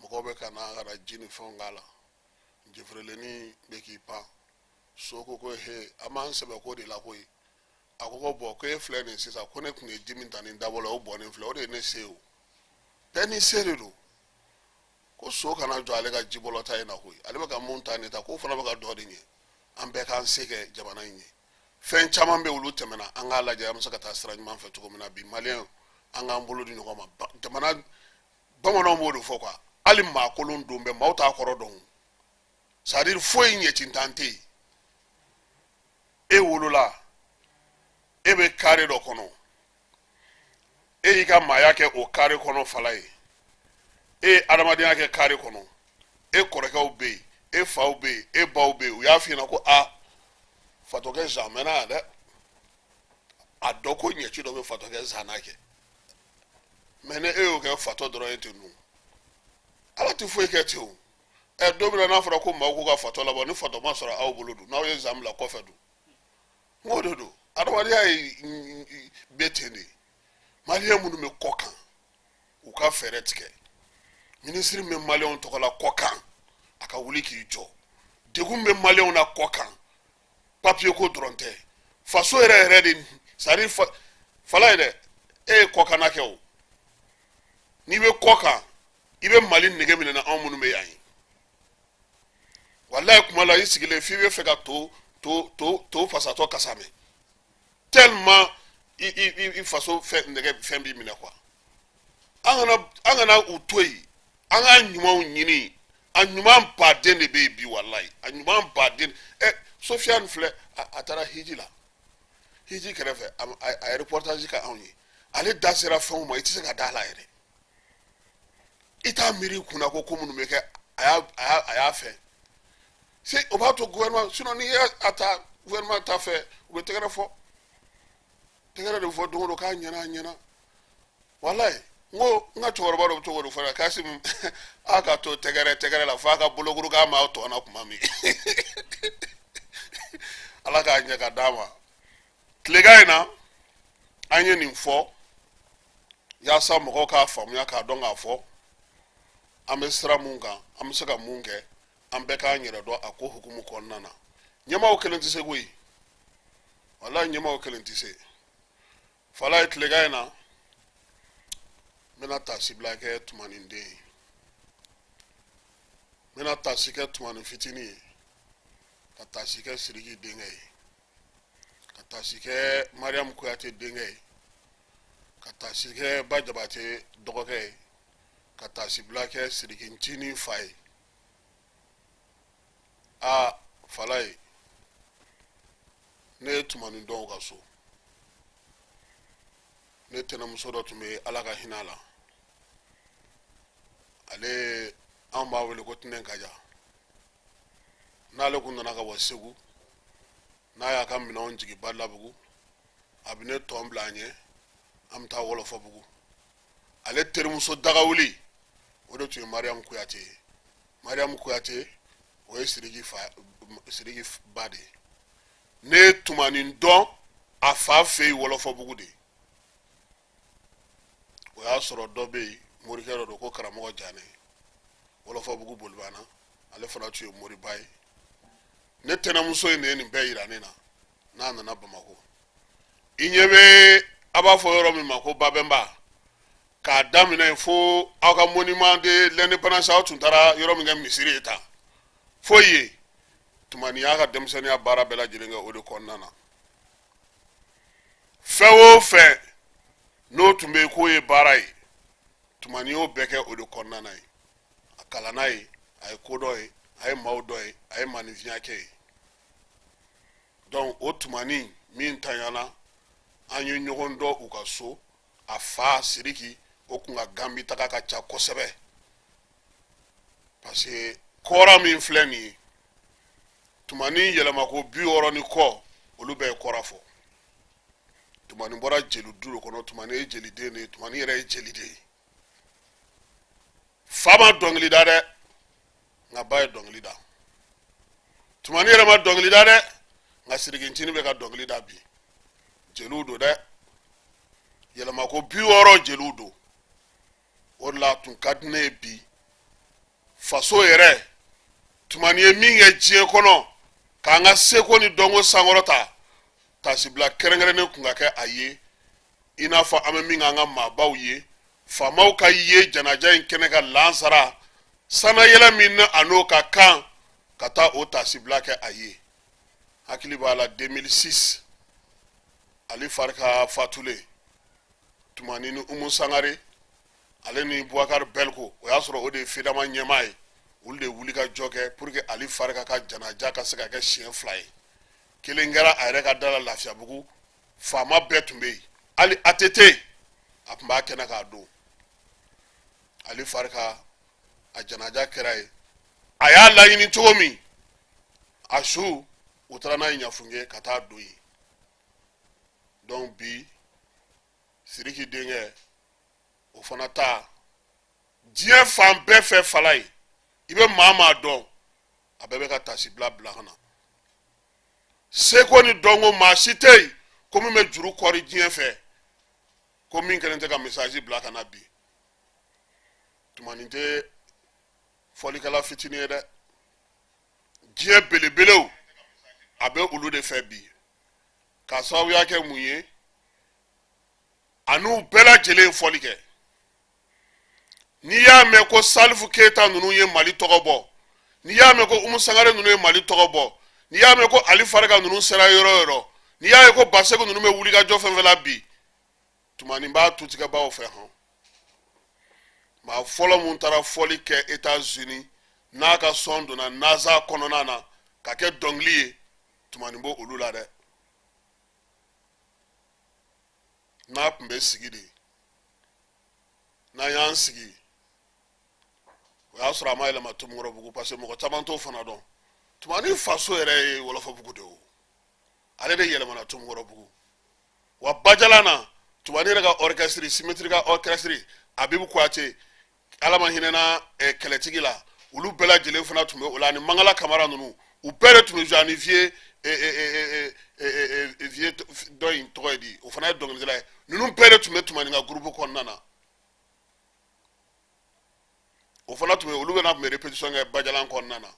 mɔgɔw bɛ ka na ka na ji ni fɛnw k'a la jɛfuruleni bɛ k'i pan so ko ko he an b'an sɛbɛ ko de la koyi a ko ko bɔn ko e filɛ nin sisan ko ne tun ye ji min ta nin dabɔ la o bɔnnen filɛ o de ye ne se o bɛɛ ni se de don ko so kana jɔ ale ka jibɔlɔta in na koyi ale bɛ ka mun ta nin ta k'o fana bɛ ka dɔ de ɲɛ an bɛɛ k'an se kɛ jamana in ye fɛn caman bɛ olu tɛmɛna an k'a lajɛ an bɛ se ka taa sira ɲuman fɛ cogo min na bi maliyɛnw an k'an bolo di ɲɔgɔn ma jamana bamananw b'o de fɔ quoi hali maa kolon don bɛɛ maaw t'a kɔrɔ dɔn c'est à dire foyi ɲɛtintan tɛ yen e wolola e bɛ kare dɔ kɔnɔ e y'i ka maaya kɛ o kare kɔnɔ falaye e ye adamadenya kɛ kare kɔnɔ e kɔrɔkɛw bɛ yen e faw bɛ yen e baw bɛ yen u y'a f'i ɲɛna ko fatɔkɛ zan mɛnna yan dɛ a dɔ ko ɲɛci dɔ bɛ fatɔkɛ zan na kɛ mɛ ni e y'o kɛ fatɔ dɔrɔn ye ten nɔ Ala tɛ foyi kɛ ten o don min na n'a fɔra ko maaw k'u ka fatɔ labɔ ni fatɔ ma sɔrɔ aw bolo dun n'aw ye zan bila kɔfɛ dun n k'o de don adamadenya ye bɛ ten de maliyɛn minnu bɛ kɔ kan u ka fɛɛrɛ tigɛ minisiri min bɛ maliyɛnw tɔgɔ la kɔ kan a ka wuli k'i jɔ degun bɛ maliyɛnw na kɔ kan papiye ko dɔrɔn tɛ faso yɛrɛ de c'est à dire falaye dɛ e ye kɔkanna kɛ o n'i bɛ kɔ kan i bɛ Mali nege minɛ na anw minnu bɛ yan ye walayi kuma la i sigilen f'i bɛ fɛ ka to fasatɔ kasa mɛn tellement i faso nege fɛn b'i minɛ quoi an kana u to yen an ka ɲumanw ɲini a ɲuman baden de bɛ yen bi walayi a ɲuman baden Sofiane filɛ a taara hiji la hiji kɛrɛfɛ a ye reportage kɛ anw ye ale da sera fɛnw ma i tɛ se ka da la yɛrɛ i t'a miiri kunna ko minnu bɛ kɛ a y'a fɛ o b'a to gouvernement sinon n'i ye a ta gouvernement ta fɛ u bɛ tɛgɛrɛ fɔ tɛgɛrɛ de fɔ don o don k'a ɲɛna walayi n ko n ka cɛkɔrɔba dɔ bɛ to k'o de fɔ Kasimu a ka to tɛgɛrɛ la fo a ka bolokuru k'a ma aw tɔ na tuma min ala k'a ɲɛ ka d'a ma tilegan in na an ye nin fɔ yaasa mɔgɔw k'a faamuya k'a dɔn k'a fɔ an bɛ sira mun kan an bɛ se ka mun kɛ an bɛɛ k'an yɛrɛ dɔn a ko hukumu kɔnɔna na ɲɛmaaw kelen tɛ se koyi walayi ɲɛmaaw kelen tɛ se fala ye tilegan in na n bɛna taasi bila kɛ tumanin den ye n bɛna taasi kɛ tumanin fitinin ye ka taasi kɛ Sidiki denkɛ ye ka taasi kɛ Mariam Kuyate denkɛ ye ka taasi kɛ Ba Jabate dɔgɔkɛ ye ka taasi bila kɛ Sidiki Ncinin fa ye fala ye ne ye tumanin dɔnw ka so ne tɛnɛmuso dɔ tun bɛ ala ka hinɛ la ale an b'a wele ko Tinɛ Kaja n'ale kun nana ka bɔ Segu n'a y'a ka minɛnw jigin Badabugu a bɛ ne tɔn bila an ɲɛ an bɛ taa Wɔlɔfɔbugu ale terimuso dagawuli o de tun ye Mariam Kuyate ye Mariam Kuyate o ye Sidiki ba de ye ne ye tumanin dɔn a fa fɛ yen Wɔlɔfɔbugu de o y'a sɔrɔ dɔ bɛ yen morikɛ dɔ don ko karamɔgɔ Janɛ Wɔlɔfɔbugu bolibana ale fana tun ye moriba ye ne tɛnɛmuso in de ye nin bɛɛ yira ne na n'a nana Bamakɔ i ɲɛ bɛ a b'a fɔ yɔrɔ min ma ko Babɛnba k'a daminɛ fo aw ka monument de l'indépendance aw tun taara yɔrɔ min kɛ misiri ye tan fo yen tumani y'a ka denmisɛnninya baara bɛɛ lajɛlen kɛ o de kɔnɔna na fɛn o fɛn n'o tun bɛ yen k'o ye baara ye tumani y'o bɛɛ kɛ o de kɔnɔna na ye a kalanna ye a ye ko dɔ ye a ye maaw dɔ ye a ye maninfinya kɛ ye donc o tumani min tanyana an ye ɲɔgɔn dɔn u ka so a fa Sidiki o kun ka Gambi taga ka ca kosɛbɛ parce que kɔra min filɛ nin ye tumani yɛlɛma ko 60 ni kɔ olu bɛɛ ye kɔra fɔ tumani bɔra jeli du de kɔnɔ tumani ye jeliden de ye tumani yɛrɛ ye jeliden ye fa ma dɔnkili da dɛ nka ba ye dɔnkili da tumani yɛrɛ ma dɔnkili da dɛ nka Sidiki Ncinin bɛ ka dɔnkili da bi jeliw do dɛ yɛlɛma ko 60 jeliw do o de la tun ka di ne ye bi faso yɛrɛ tumani ye min kɛ diɲɛ kɔnɔ k'an ka seko ni dɔnko sankɔrɔta tasibila kɛrɛnkɛrɛnnen kun ka kɛ a ye i n'a fɔ an bɛ min kɛ an ka maabaw ye faamaw ka ye janaja in kɛnɛ ka lansara sanayɛlɛ min na a n'o ka kan ka taa o tasibila kɛ a ye hakili b'a la 2006 Ali Farika fatulen tumani ni Umu Sangare ale ni Boubacar Belko o y'a sɔrɔ o de ye FEDAMA ɲɛmaa ye olu de wuli ka jɔ kɛ pour que Ali Farika ka janaja ka se ka kɛ siɲɛ 2 ye kelen kɛra a yɛrɛ ka da la Lafiyabugu faama bɛɛ tun bɛ yen hali ATT a tun b'a kɛnɛ k'a don Ali Farika a janaja kɛra ye a y'a laɲini cogo min a su u taara n'a ye Ɲafunge ka taa don yen donc bi Sidiki denkɛ o fana ta diɲɛ fan bɛɛ fɛ fala ye i bɛ maa dɔn a bɛɛ bɛ ka tasibila bila ka na seko ni dɔnko maa si tɛ yen ko min bɛ juru kɔri diɲɛ fɛ ko min kɛlen tɛ ka message bila ka na bi tumani tɛ fɔlikɛla fitinin ye dɛ diɲɛ belebelew a bɛ olu de fɛ bi k'a sababuya kɛ mun ye a n'u bɛɛ lajɛlen fɔli kɛ n'i y'a mɛn ko Salifu Keyita ninnu ye Mali tɔgɔ bɔ n'i y'a mɛn ko Umu Sangare ninnu ye Mali tɔgɔ bɔ n'i y'a mɛn ko Ali Farika ninnu sera yɔrɔ o yɔrɔ n'i y'a ye ko Baseko ninnu bɛ wuli ka jɔ fɛn fɛn la bi tumani b'a tutigɛbaaw fɛ hɔn maa fɔlɔ mun taara fɔli kɛ États-Unis n'a ka sɔn donna naza kɔnɔna na ka kɛ dɔnkili ye tumani b'o olu la dɛ n'a tun bɛ sigi de n'an y'an sigi o y'a sɔrɔ a ma yɛlɛma Tomikɔrɔbugu parce que mɔgɔ caman t'o fana dɔn tumani faso yɛrɛ ye Wɔlɔfɔbugu de o ale de yɛlɛmana Tomikɔrɔbugu wa Bajalan na tumani yɛrɛ ka orchestre Symmetry ka orchestre Abibu Kuyate ala ma hinɛna kɛlɛtigi la olu bɛɛ lajɛlen fana tun bɛ o la ni Mangala Kamara ninnu u bɛɛ de tun bɛ jouer ani vieux dɔ in tɔgɔ ye di o fana ye dɔnkilidala ye ninnu bɛɛ de tun bɛ tumani ka groupe kɔnɔna na o fana tun bɛ olu bɛna tun bɛ répétition kɛ Bajalan kɔnɔna na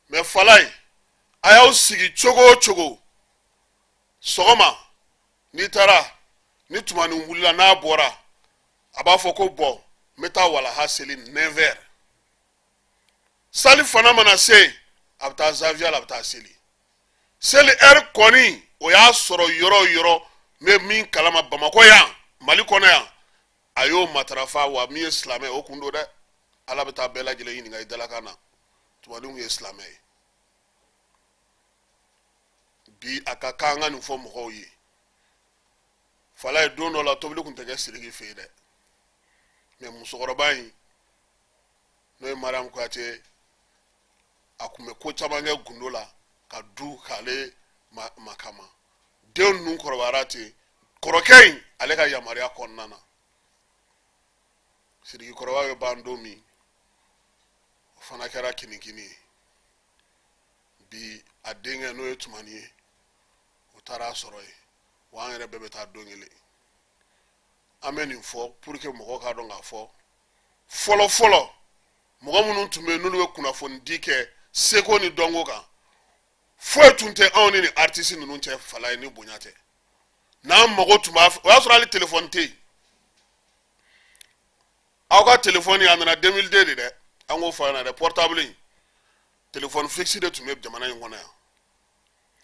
mais Falaye a y'aw sigi cogo o cogo sɔgɔma n'i taara ni tumani wulila n'a bɔra a b'a fɔ ko bɔn n bɛ taa walaha seli 9h sali fana mana se a bɛ taa Zawiya la a bɛ taa seli heure kɔni o y'a sɔrɔ yɔrɔ o yɔrɔ n bɛ min kalama Bamakɔ yan Mali kɔnɔ yan a y'o matarafa wa min ye silamɛ o kun don dɛ ala bɛ taa bɛɛ lajɛlen ɲininka i dalakan na tumaniw ye silamɛ ye bi a ka kan an ka nin fɔ mɔgɔw ye Falaye don dɔ la tobili tun tɛ kɛ Sidiki fɛ yen dɛ mais musokɔrɔba in n'o ye Mariam Kuyate a tun bɛ ko caman kɛ gundo la ka du k'ale makama denw ninnu kɔrɔbayara ten kɔrɔkɛ in ale ka yamaruya kɔnɔna na Sidiki kɔrɔba bɛ ban don min o fana kɛra kinikini ye bi a denkɛ n'o ye tumani ye o taara a sɔrɔ yen wa an yɛrɛ bɛɛ bɛ taa don kelen an bɛ nin fɔ pour que mɔgɔw k'a dɔn k'a fɔ fɔlɔ fɔlɔ mɔgɔ minnu tun bɛ yen n'olu bɛ kunnafoni di kɛ seko ni dɔnko kan foyi tun tɛ anw ni artiste ninnu cɛ Falaye ni bonya tɛ n'an mago tun b'a o y'a sɔrɔ hali téléphone tɛ yen aw ka téléphone a nana 2002 de dɛ an k'o fɔ a ɲɛna dɛ portable in téléphone fixe de tun bɛ jamana in kɔnɔ yan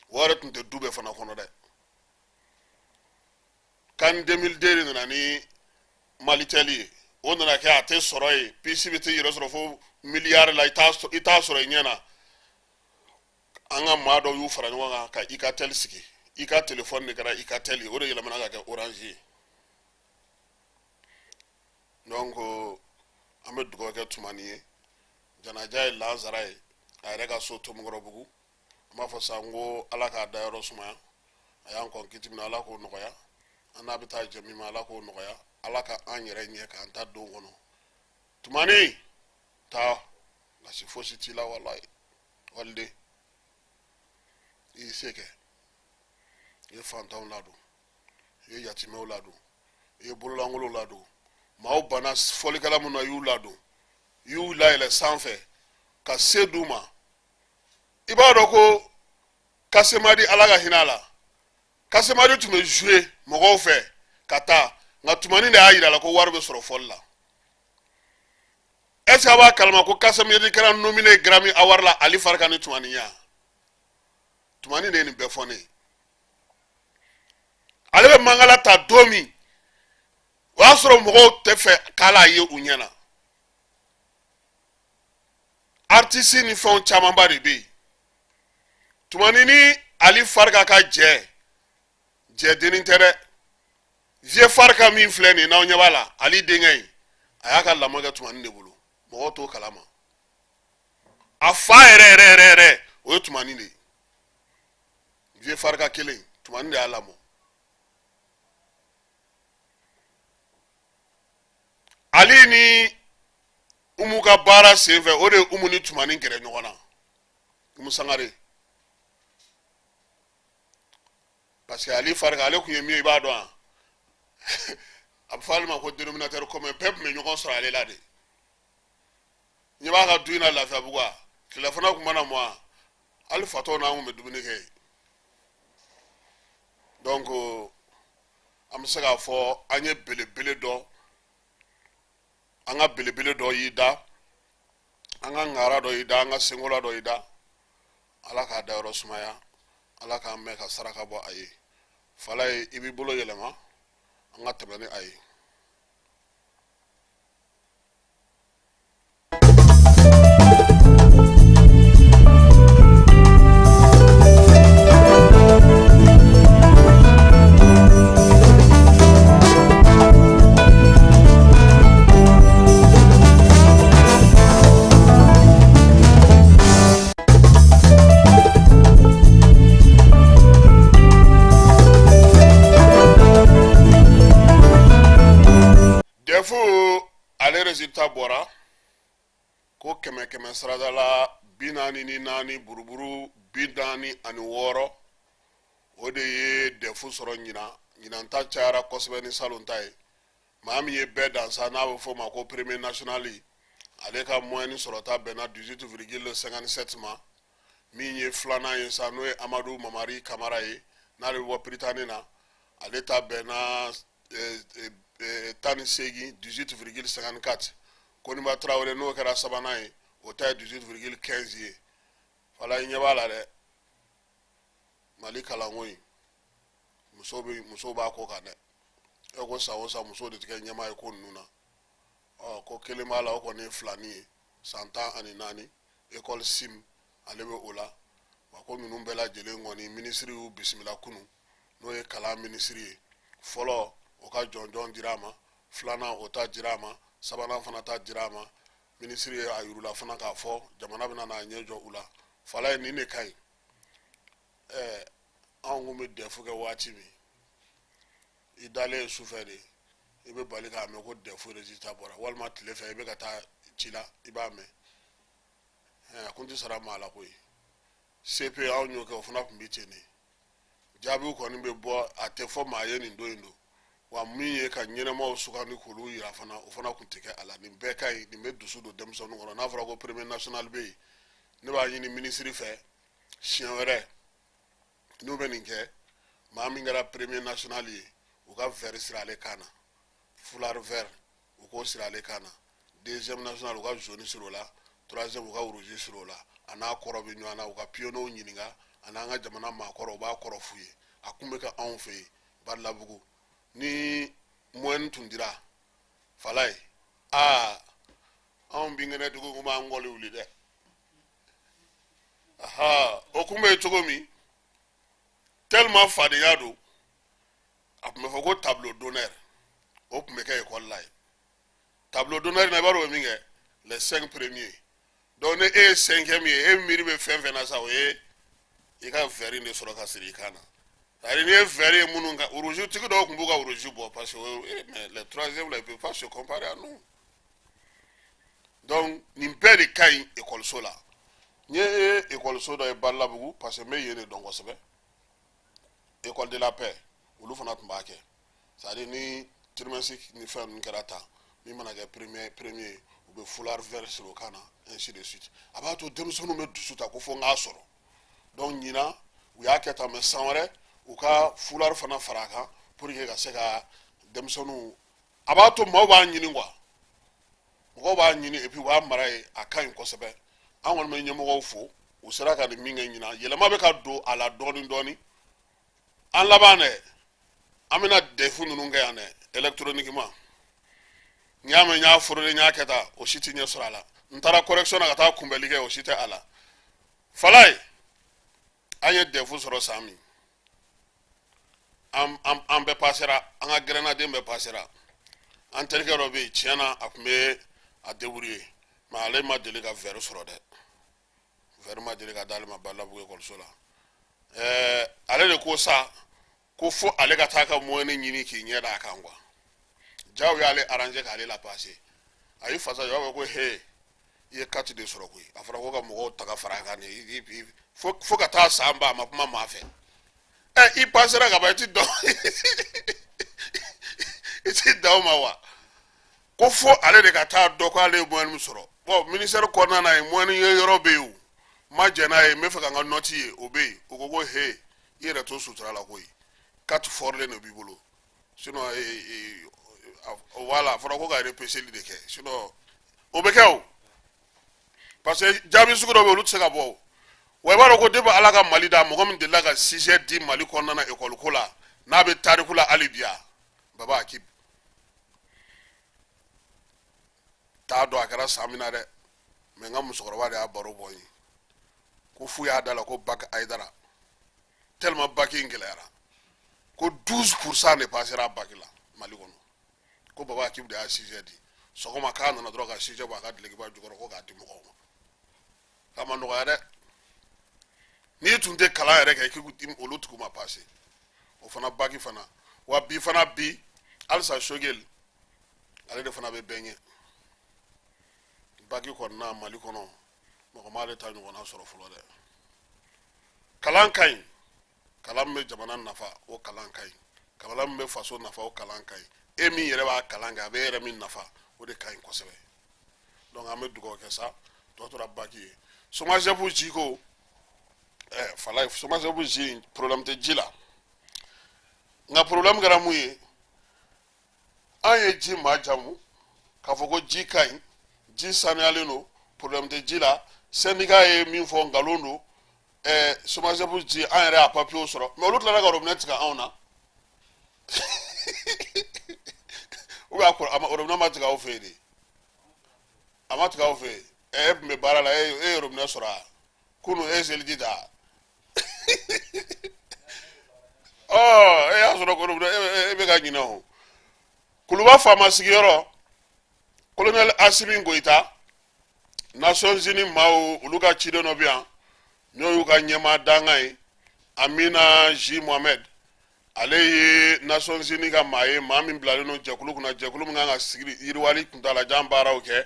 o yɛrɛ tun tɛ du bɛɛ fana kɔnɔ dɛ kan 2002 de nana ni Malitel ye o nana kɛ a tɛ sɔrɔ yen PC bɛ tɛ yɛrɛ sɔrɔ fo miliyari la i t'a sɔrɔ i ɲɛ na an ka maa dɔw y'u fara ɲɔgɔn kan ka Icatel sigi i ka téléphone de kɛra Icatel ye o de yɛlɛmana ka kɛ Orange ye donc an bɛ dugawu kɛ tumani ye janaja ye Lazara ye a yɛrɛ ka so Tomikɔrɔbugu an b'a fɔ sa n ko ala k'a dayɔrɔ sumaya a y'an kɔn kiti min ala k'o nɔgɔya an n'a bɛ taa jɛ min ma ala k'o nɔgɔya ala ka an yɛrɛ ɲɛ k'an ta don kɔnɔ tumani taa lasi fosi t'i la walayi waliden i y'i se kɛ i ye fantanw ladon i ye yatimɛw ladon i ye bololankolow ladon maaw banna fɔlikɛla minnu na i y'u ladon i y'u layɛlɛ sanfɛ ka se d'u ma i b'a dɔn ko Kasemadi ala ka hinɛ a la Kasemadi tun bɛ jouer mɔgɔw fɛ ka taa nka tumani de y'a yira a la ko wari bɛ sɔrɔ fɔli la est ce que a b'a kalama ko Kasemadi kɛra nominé Grammy Award la Ali Farika ni tumani ya tumani de ye nin bɛɛ fɔ ne ye ale bɛ Mangala ta don min o y'a sɔrɔ mɔgɔw tɛ fɛ k'ale ye u ɲɛna artiste ni fɛnw camanba de bɛ yen tumani ni Ali Farika ka jɛ dennin tɛ dɛ vieux Farika min filɛ nin ye n'aw ɲɛ b'a la Ali denkɛ in a y'a ka lamɔ kɛ tumani de bolo mɔgɔw t'o kalama a fa yɛrɛ o ye tumani de ye vieux Farika kelen tumani de y'a lamɔ Ali ni Umu ka baara senfɛ o de ye Umu ni tumani gɛrɛ ɲɔgɔn na Umu Sangare parce que Ali Farika ale tun ye min ye i b'a dɔn a bɛ fɔ ale ma ko dénominateur commun bɛɛ tun bɛ ɲɔgɔn sɔrɔ ale la de ɲɛ b'a ka du in na Lafiyabugu a tilefana tun mana mɔ hali fatɔw n'an tun bɛ dumuni kɛ donc an bɛ se k'a fɔ an ye belebele dɔ an ka belebele dɔ y'i da an ka ŋara dɔ y'i da an ka senkola dɔ y'i da ala k'a dayɔrɔ sumaya ala k'an mɛn ka saraka bɔ a ye Falaye i b'i bolo yɛlɛma an ka tɛmɛ ni a ye résultat bɔra ko kɛmɛ sarada la 44 buruburu 46 o de ye defu sɔrɔ ɲinan ta cayara kosɛbɛ ni salon ta ye maa min ye bɛɛ dansa n'a bɛ fɔ o ma ko premier national ale ka moyenne sɔrɔta bɛnna 18,57 ma min ye filanan ye sa n'o ye Amadu Mamari Kamara ye n'ale bɛ bɔ Prytanée na ale ta bɛnna 18,54 Koniba Traoré n'o kɛra sabanan ye o ta ye 18,15 ye fala i ɲɛ b'a la dɛ Mali kalanko in muso b'a ko kan dɛ e ko san o san muso de tigɛ ɲɛmaa ye ko ninnu na ko kelen b'a la o kɔni ye filani ye san 14 école sim ale bɛ o la wa ko ninnu bɛɛ lajɛlen kɔni minisiri y'u bisimila kunun n'o ye kalan minisiri ye fɔlɔ o ka jɔnjɔn dira a ma filanan o ta dira a ma sabanan fana ta dira a ma minisiri ye a yirula fana k'a fɔ jamana bɛna n'a ɲɛ jɔ u la fala ye nin de ka ɲi anw kun bɛ dɛfu kɛ waati min i dalen sufɛ de i bɛ bali k'a mɛn ko dɛfu résultat bɔra walima tile fɛ i bɛ ka taa ci la i b'a mɛn a kun tɛ sara maa la koyi CP anw y'o kɛ o fana tun bɛ ten de jaabiw kɔni bɛ bɔ a tɛ fɔ maa ye nin don in don wa min ye ka ɲɛnɛmaw sugandi k'olu yira fana o fana tun tɛ kɛ a la nin bɛɛ ka ɲi nin bɛ dusu don denmisɛnninw kɔnɔ n'a fɔra ko premier national bɛ yen ne b'a ɲini minisiri fɛ siɲɛ wɛrɛ n'u bɛ nin kɛ maa min kɛra premier national ye u ka vɛri siri ale kan na foulard vert u k'o siri ale kan na deuxième national u ka jaune siri o la troisième u ka rouge siri o la a n'a kɔrɔ bɛ ɲɔgɔn na u ka piyɔnɛw ɲininka a n'an ka jamana maakɔrɔ u b'a kɔrɔ f'u ye a kun bɛ kɛ anw fɛ yen Barilabugu ni moyenne tun dira fala ye anw binkɛnɛ dugu kun b'an kɔli wuli dɛ o kun bɛ cogo min tellement fadenya don a kun bɛ fɔ ko tableau d'honneur o kun bɛ kɛ école la ye tableau d'honneur na i b'a dɔn o ye min kɛ les 5 premiers donc ni e ye 5e ye e miiri bɛ fɛn fɛn na sa o ye i ka vɛri de sɔrɔ ka siri i kan na c'est-à-dire ni ye vɛri ye minnu kan rouge tigi dɔw kun b'u ka rouge bɔ parce que mais les troisièmes là ils peuvent pas se comparer à nous donc nin bɛɛ de ka ɲi école la n ye école dɔ ye Barilabugu parce que n bɛ yen de dɔn kosɛbɛ école de la paix olu fana tun b'a kɛ c'est-à-dire ni trimestre ni fɛn ninnu kɛra tan min mana kɛ premier u bɛ foulard vert siri o kan na ainsi de suite a b'a to denmisɛnninw bɛ dusu ta ko fo n k'a sɔrɔ donc ɲinan u y'a kɛ tan mais san wɛrɛ u ka foulard fana fara a kan pour que ka se ka denmisɛnninw a b'a to maaw b'a ɲini quoi mɔgɔw b'a ɲini et puis u b'a mara yen a ka ɲi kosɛbɛ an kɔni bɛ ɲɛmɔgɔw fo u sera ka nin min kɛ ɲinan yɛlɛma bɛ ka don a la dɔɔni dɔɔni an laban dɛ an bɛna defu ninnu kɛ yan dɛ électroniquement n y'a mɛn n y'a forolen n y'a kɛ tan o si tɛ ɲɛ sɔrɔ a la n taara correction na ka taa kunbɛli kɛ o si tɛ a la fala ye an ye defu sɔrɔ san min an bɛɛ pasera an ka grenadien bɛɛ pasera an terikɛ dɔ bɛ yen tiɲɛ na a tun bɛ a débrouiller mais ale ma deli ka vɛri sɔrɔ dɛ vɛri ma deli ka d'ale ma Barilabugu école la ale de ko sa ko fo ale ka taa ka moyenne ɲini k'i ɲɛ d'a kan quoi jaw y'ale arranger k'ale la passer a y'i fasa jɔ a b'a fɔ ko he i ye 4 de sɔrɔ koyi a fɔra ko ka mɔgɔw ta ka fara a kan de fo ka taa san ban a ma kuma maa fɛ i passera ka ban i ti da o ma wa ko fo ale de ka taa dɔ ko ale ye moyenne min sɔrɔ bon ministère kɔnɔna na yen moyenne ye yɔrɔ bɛ yen o ma jɛn n'a ye n bɛ fɛ ka n ka note ye o bɛ yen o ko ko he i yɛrɛ to sutura la koyi 4 fɔrilen de b'i bolo sinon voilà a fɔra ko ka repêcheli de kɛ sinon o bɛ kɛ o parce que jaabi sugu dɔ bɛ yen olu tɛ se ka bɔ o wa i b'a dɔn ko depuis ala ka Mali da mɔgɔ min delila ka 6e di Mali kɔnɔna na école ko la n'a bɛ tariku la hali bi Baba Akib t'a dɔn a kɛra san min na dɛ mais n ka musokɔrɔba de y'a baro bɔ n ye ko fu y'a da la ko bac Aïdara tellement bac in gɛlɛyara ko 12% de passera bac la Mali kɔnɔ ko Baba Akib de y'a 6e di sɔgɔma k'a nana dɔrɔn ka 6e bɔ a ka dulokiba jukɔrɔ ko k'a di mɔgɔw ma k'a ma nɔgɔya dɛ n'i tun tɛ kalan yɛrɛ kɛ k'i olu tigiw ma passer o fana bac fana wa bi fana halisa Sogel ale de fana bɛ bɛn ɲɛ baki kɔnɔna Mali kɔnɔ mɔgɔ m'ale ta ɲɔgɔnna sɔrɔ fɔlɔ dɛ. Kalan ka ɲi, kalan min bɛ jamana nafa o kalan ka ɲi, kalan min bɛ faso nafa o kalan ka ɲi, e min yɛrɛ b'a kalan kɛ a bɛ e yɛrɛ min nafa o de ka ɲi kosɛbɛ. Donc an bɛ dugawu kɛ sa tɔ tora baki ye. Somasefu ji ko fala somasefu ji problème tɛ ji la nka problème kɛra mun ye an ye ji maa jamu k'a fɔ ko ji ka ɲi ji sanuyalen don problème tɛ ji la syndicat ye min fɔ nkalon don somasefu ji an yɛrɛ y'a papier sɔrɔ mais olu tilara ka robinet tigɛ anw na ou bien robinet ma tigɛ aw fɛ yen de a ma tigɛ aw fɛ yen e tun bɛ baara la e ye robinet sɔrɔ a kunu e ye seliji ta e y'a sɔrɔ ko robinet e bɛ ka ɲinɛ o kuluba faama sigiyɔrɔ colonel Asimi Goyita Nations Unies maaw olu ka ciden dɔ bɛ yan n'o y'u ka ɲɛmaa danga ye Amina J Mohamed ale ye Nations Unies ka maa ye maa min bilalen don jɛkulu kunna jɛkulu min kan ka sigi yiriwali kuntalajan baaraw kɛ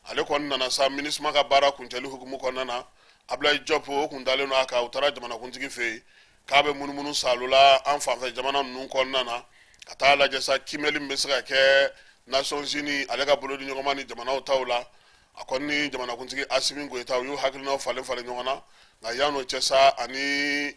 ale kɔni nana sa MINUSMA ka baara kuncɛli hukumu kɔnɔna na Ablaye Diop o kun dalen don a kan u taara jamanakuntigi fɛ yen k'a bɛ munumunu salo la an fanfɛ jamana ninnu kɔnɔna na ka taa lajɛ sa kimɛli min bɛ se ka kɛ Nations Unies ale ka bolo di ɲɔgɔn ni jamanaw taw la a kɔni ni jamanakuntigi Asimi Goyita u y'u hakilinaw falen falen ɲɔgɔn na nka yan'o cɛ sa ani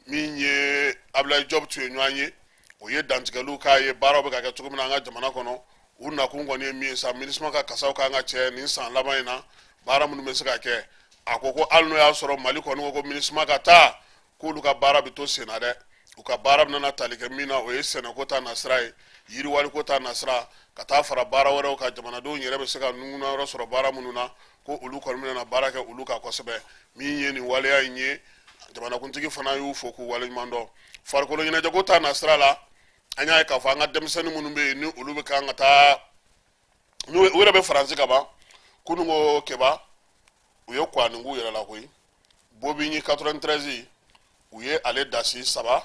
min ye Ablaye Diop tun ye ɲɔgɔn ye o ye dantigɛliw k'a ye baaraw bɛ ka kɛ cogo min na an ka jamana kɔnɔ u nakun kɔni ye min ye sa MINUSMA ka kasaw kan ka cɛ nin san laban in na baara minnu bɛ se ka kɛ a ko ko hali n'o y'a sɔrɔ Mali kɔni ko ko MINUSMA ka taa k'olu ka baara bɛ to sen na dɛ u ka baara bɛna tali kɛ min na o ye sɛnɛko ta nasira ye yiriwaliko ta nasira ka taa fara baara wɛrɛw kan jamanadenw yɛrɛ bɛ se ka nunguna yɔrɔ sɔrɔ baara minnu na ko olu kɔni bɛna baara kɛ olu kan kosɛbɛ min ye nin waleya in ye jamanakuntigi fana y'u fo k'u waleɲuman dɔn farikolo ɲɛnajɛko ta nasira la an y'a ye k'a fɔ an ka denmisɛnnin minnu bɛ yen ni olu bɛ kan ka taa u yɛrɛ bɛ Faransi ka ban kununko kɛba u ye kwaningu yɛrɛ la koyi Bobigny 93 u ye ale dasi 3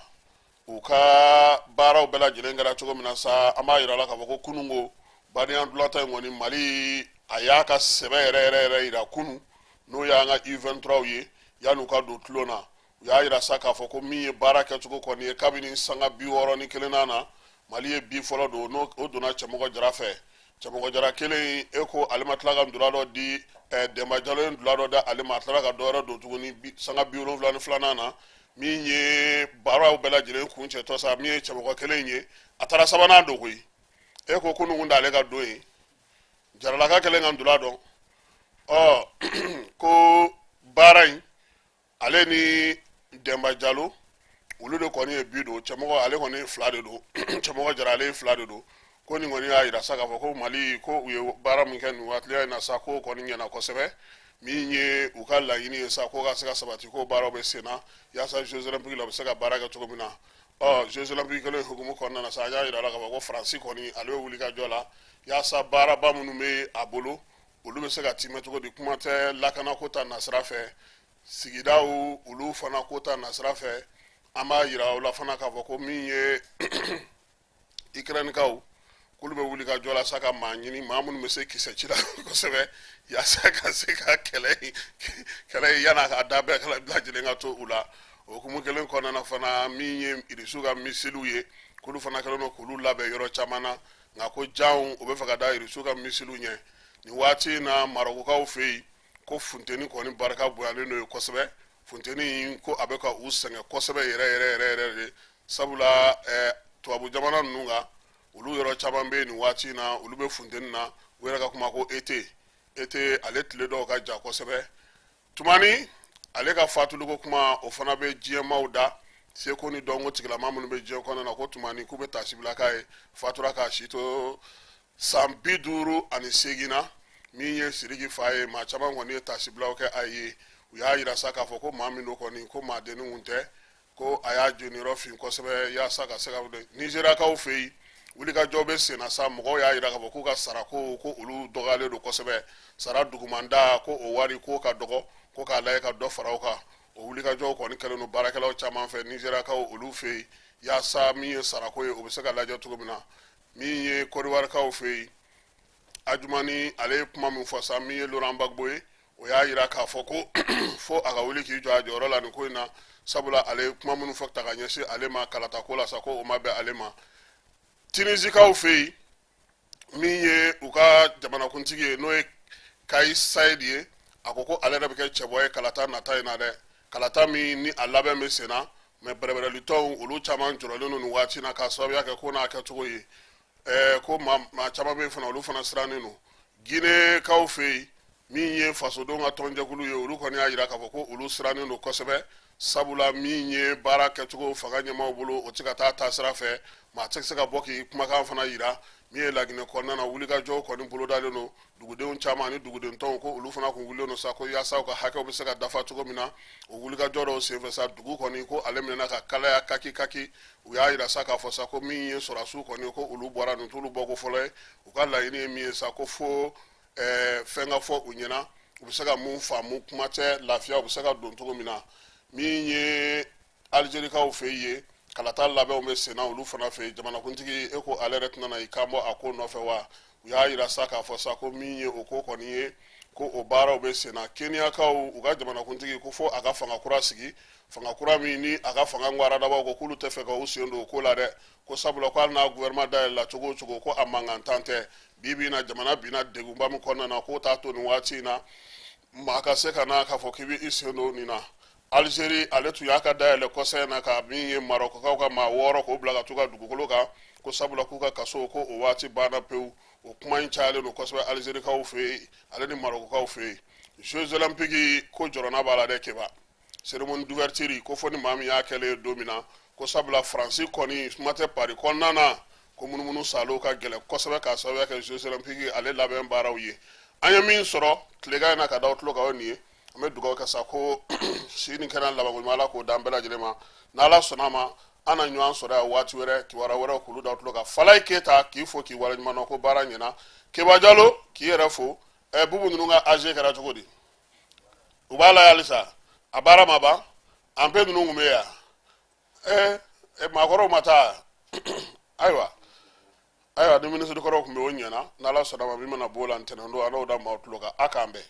u ka baaraw bɛɛ lajɛlen kɛra cogo min na sa an b'a yira la k'a fɔ ko kununko badenya dulata in kɔni Mali a y'a ka sɛbɛ yɛrɛ yira kunu n'o y'an ka U23 ye yan'u ka don tulon na u y'a yira sa k'a fɔ ko min ye baara kɛcogo kɔni ye kabini sanga 61 na Mali ye bi fɔlɔ don n'o donna Cɛmɔgɔ Jara fɛ Cɛmɔgɔ Jara kelen e ko ale ma tila ka ndula dɔ di Demba Jalo ye ndula dɔ da ale ma tila ka dɔwɛrɛ don tuguni sanga 72 na min ye baaraw bɛɛ lajɛlen kun cɛtɔ sa min ye Cɛmɔgɔ kelen ye a taara sabanan don koyi e ko kunungun d'ale ka don ye Jaralaka kelen ka ndula dɔn ko baara in ale ni Demba Jalo olu de kɔni ye bi don Cɛmɔgɔ ale kɔni 2 de don Cɛmɔgɔ Jara ale 2 de don ko nin kɔni y'a yira sa k'a fɔ ko Mali ko u ye baara min kɛ nin waatiya in na sa ko kɔni ɲɛna kosɛbɛ min ye u ka laɲini ye sa ko ka se ka sabati ko baaraw bɛ sen na yaasa Jeux olympiques la u bɛ se ka baara kɛ cogo min na Jeux olympiques kelen hukumu kɔnɔna na sa an y'a yira la k'a fɔ ko Faransi kɔni ale bɛ wuli ka jɔ la yaasa baaraba minnu bɛ a bolo olu bɛ se ka timɛ cogo di kuma tɛ lakanako ta nasira fɛ sigidaw olu fana ko ta nasira fɛ an b'a yira o la fana k'a fɔ ko min ye Ukrainikaw k'olu bɛ wuli ka jɔ la sa ka maa ɲini maa minnu bɛ se kisɛ ci la kosɛbɛ yaasa ka se ka kɛlɛ yan'a ka da bɛɛ lajɛlen ka to u la o hukumu kelen kɔnɔna fana min ye Irisiw ka misiliw ye k'olu fana kɛlen don k'olu labɛn yɔrɔ caman na nka ko janw o bɛ fɛ ka da Irisiw ka misiliw ɲɛ nin waati in na Marokokaw fɛ yen ko funteni kɔni barika bonyalen don kosɛbɛ funteni ko a bɛ ka u sɛgɛn kosɛbɛ yɛrɛ de sabula tubabu jamana ninnu kan olu yɔrɔ caman bɛ nin waati in na olu bɛ funteni na u yɛrɛ ka kuma ko ete ale tile dɔw ka ja kosɛbɛ tumani ale ka fatuliko kuma o fana bɛ diɲɛmaaw da seko ni dɔnko tigilama minnu bɛ diɲɛ kɔnɔna na ko tumani k'u bɛ tasibila k'a ye fatura k'a si to san 58 na min ye Sidiki fa ye maa caman kɔni ye tasibilaw kɛ a ye u y'a yira sa k'a fɔ ko maa min don kɔni ko maa dennin tɛ ko a y'a jeniyɔrɔ fin kosɛbɛ yaasa ka se ka Nizeriyakaw fɛ yen wulikajɔ bɛ sen na sa mɔgɔw y'a yira k'a fɔ k'u ka sarako ko olu dɔgɔyalen don kosɛbɛ sara dugumanda ko o wari ko ka dɔgɔ ko k'a lajɛ ka dɔ fara o kan o wulikajɔw kɔni kɛlen don baarakɛlaw caman fɛ Nizeriyakaw olu fɛ yen yaasa min ye sarako ye o bɛ se ka lajɛ cogo min na min ye Kodiwarikaw fɛ yen Adjumani ale kuma min fɔ sa min ye Laurent Gbagbo ye o y'a yira k'a fɔ ko fo a ka wuli k'i jɔ a jɔyɔrɔ la nin ko in na sabula ale kuma minnu fɔ ta ka ɲɛsin ale ma kalata ko la sa ko o ma bɛn ale ma Tinisikaw fɛ yen min ye u ka jamanakuntigi ye n'o ye Kais Saied ye a ko ko ale yɛrɛ bɛ kɛ cɛbɔ ye kalata nata in na dɛ kalata min ni a labɛn bɛ sen na mɛ bɛrɛbɛrɛlitɔw olu caman jɔrɔlen don nin waati in na k'a sababuya kɛ ko n'a kɛcogo ye ko maa caman bɛ yen fana olu fana sirannen don Ginekaw fɛ yen min ye fasodenw ka tɔnjɛkulu ye olu kɔni y'a jira k'a fɔ ko olu sirannen don kosɛbɛ sabula min ye baara kɛcogo fanga ɲɛmaaw bolo o tɛ ka taa taasira fɛ maa tɛ se ka bɔ k'i kumakan fana yira min ye Laginɛ kɔnɔna na wulikajɔw kɔni bolodalen don dugudenw caman ani dugudentɔw ko olu fana tun wulilen don sa ko yaasa u ka hakɛw bɛ se ka dafa cogo min na o wulikajɔ dɔw senfɛ sa dugu kɔni ko ale minɛna ka kalaya kaki u y'a jira sa k'a fɔ sa ko min ye sɔrɔdasiw kɔni ko olu bɔra nin t'olu bɔko fɔlɔ ye u ka laɲini ye min ye sa ko fo fɛn ka fɔ u ɲɛna u bɛ se ka mun faamu kuma tɛ lafiya u bɛ se ka don cogo min na min ye Alizerikaw fɛ yen kalata labɛnw bɛ sen na olu fana fɛ jamanakuntigi e ko ale yɛrɛ tɛna na i kan bɔ a ko nɔfɛ wa u y'a jira sa k'a fɔ sa ko min ye o ko kɔni ye ko o baaraw bɛ sen na Keniyakaw u ka jamanakuntigi ko fo a ka fanga kura sigi fanga kura min ni a ka fanga ŋwaradabaw ko k'olu tɛ fɛ ka u sen don o ko la dɛ ko sabula ko hali n'a gouvernement dayɛlɛla cogo o cogo ko a mankantan tɛ bi bi in na jamana binna degunba min kɔnɔna na k'o t'a to nin waati in na maa ka se ka na k'a fɔ k'i bɛ i sen don nin na Alizeri ale tun y'a ka dayɛlɛ kɔsa in na ka min ye Marɔkɔkaw ka maa 6 k'o bila ka t'u ka dugukolo kan ko sabula k'u ka kaso ko o waati banna pewu o kuma in cayalen don kosɛbɛ Alizerikaw fɛ yen ale ni Marɔkɔkaw fɛ yen Jeux olympiques ko jɔrɔna b'a la dɛ keba cérémonie d'ouverture ko fɔ ni maa min y'a kɛlen don min na ko sabula Faransi kɔni kuma tɛ Paris kɔnɔna na ko munumunu salo ka gɛlɛn kosɛbɛ k'a sababuya kɛ Jeux olympiques ale labɛn baaraw ye an ye min sɔrɔ tilegan in na ka da o tulo kan o nin ye an bɛ dugawu kɛ sa ko si nin kɛnɛ labankoɲuman Ala k'o d'an bɛɛ lajɛlen ma n'Ala sɔnna ma an na ɲɔgɔn sɔrɔ yan waati wɛrɛ kibaruya wɛrɛw k'olu da o tulo kan Falayi Keyita k'i fo k'i waleɲuman dɔn ko baara ɲɛna Keba Jalo k'i yɛrɛ fo Bubu ninnu ka AG kɛra cogo di u b'a la halisa a baara ma ban an bɛɛ ninnu tun bɛ yan maakɔrɔw ma taa ayiwa ni minisiri kɔrɔw tun bɛ o ɲɛna n'Ala sɔnna ma min mana b'o la ntɛnɛn don an n'o da maaw tulo kan a k'an bɛn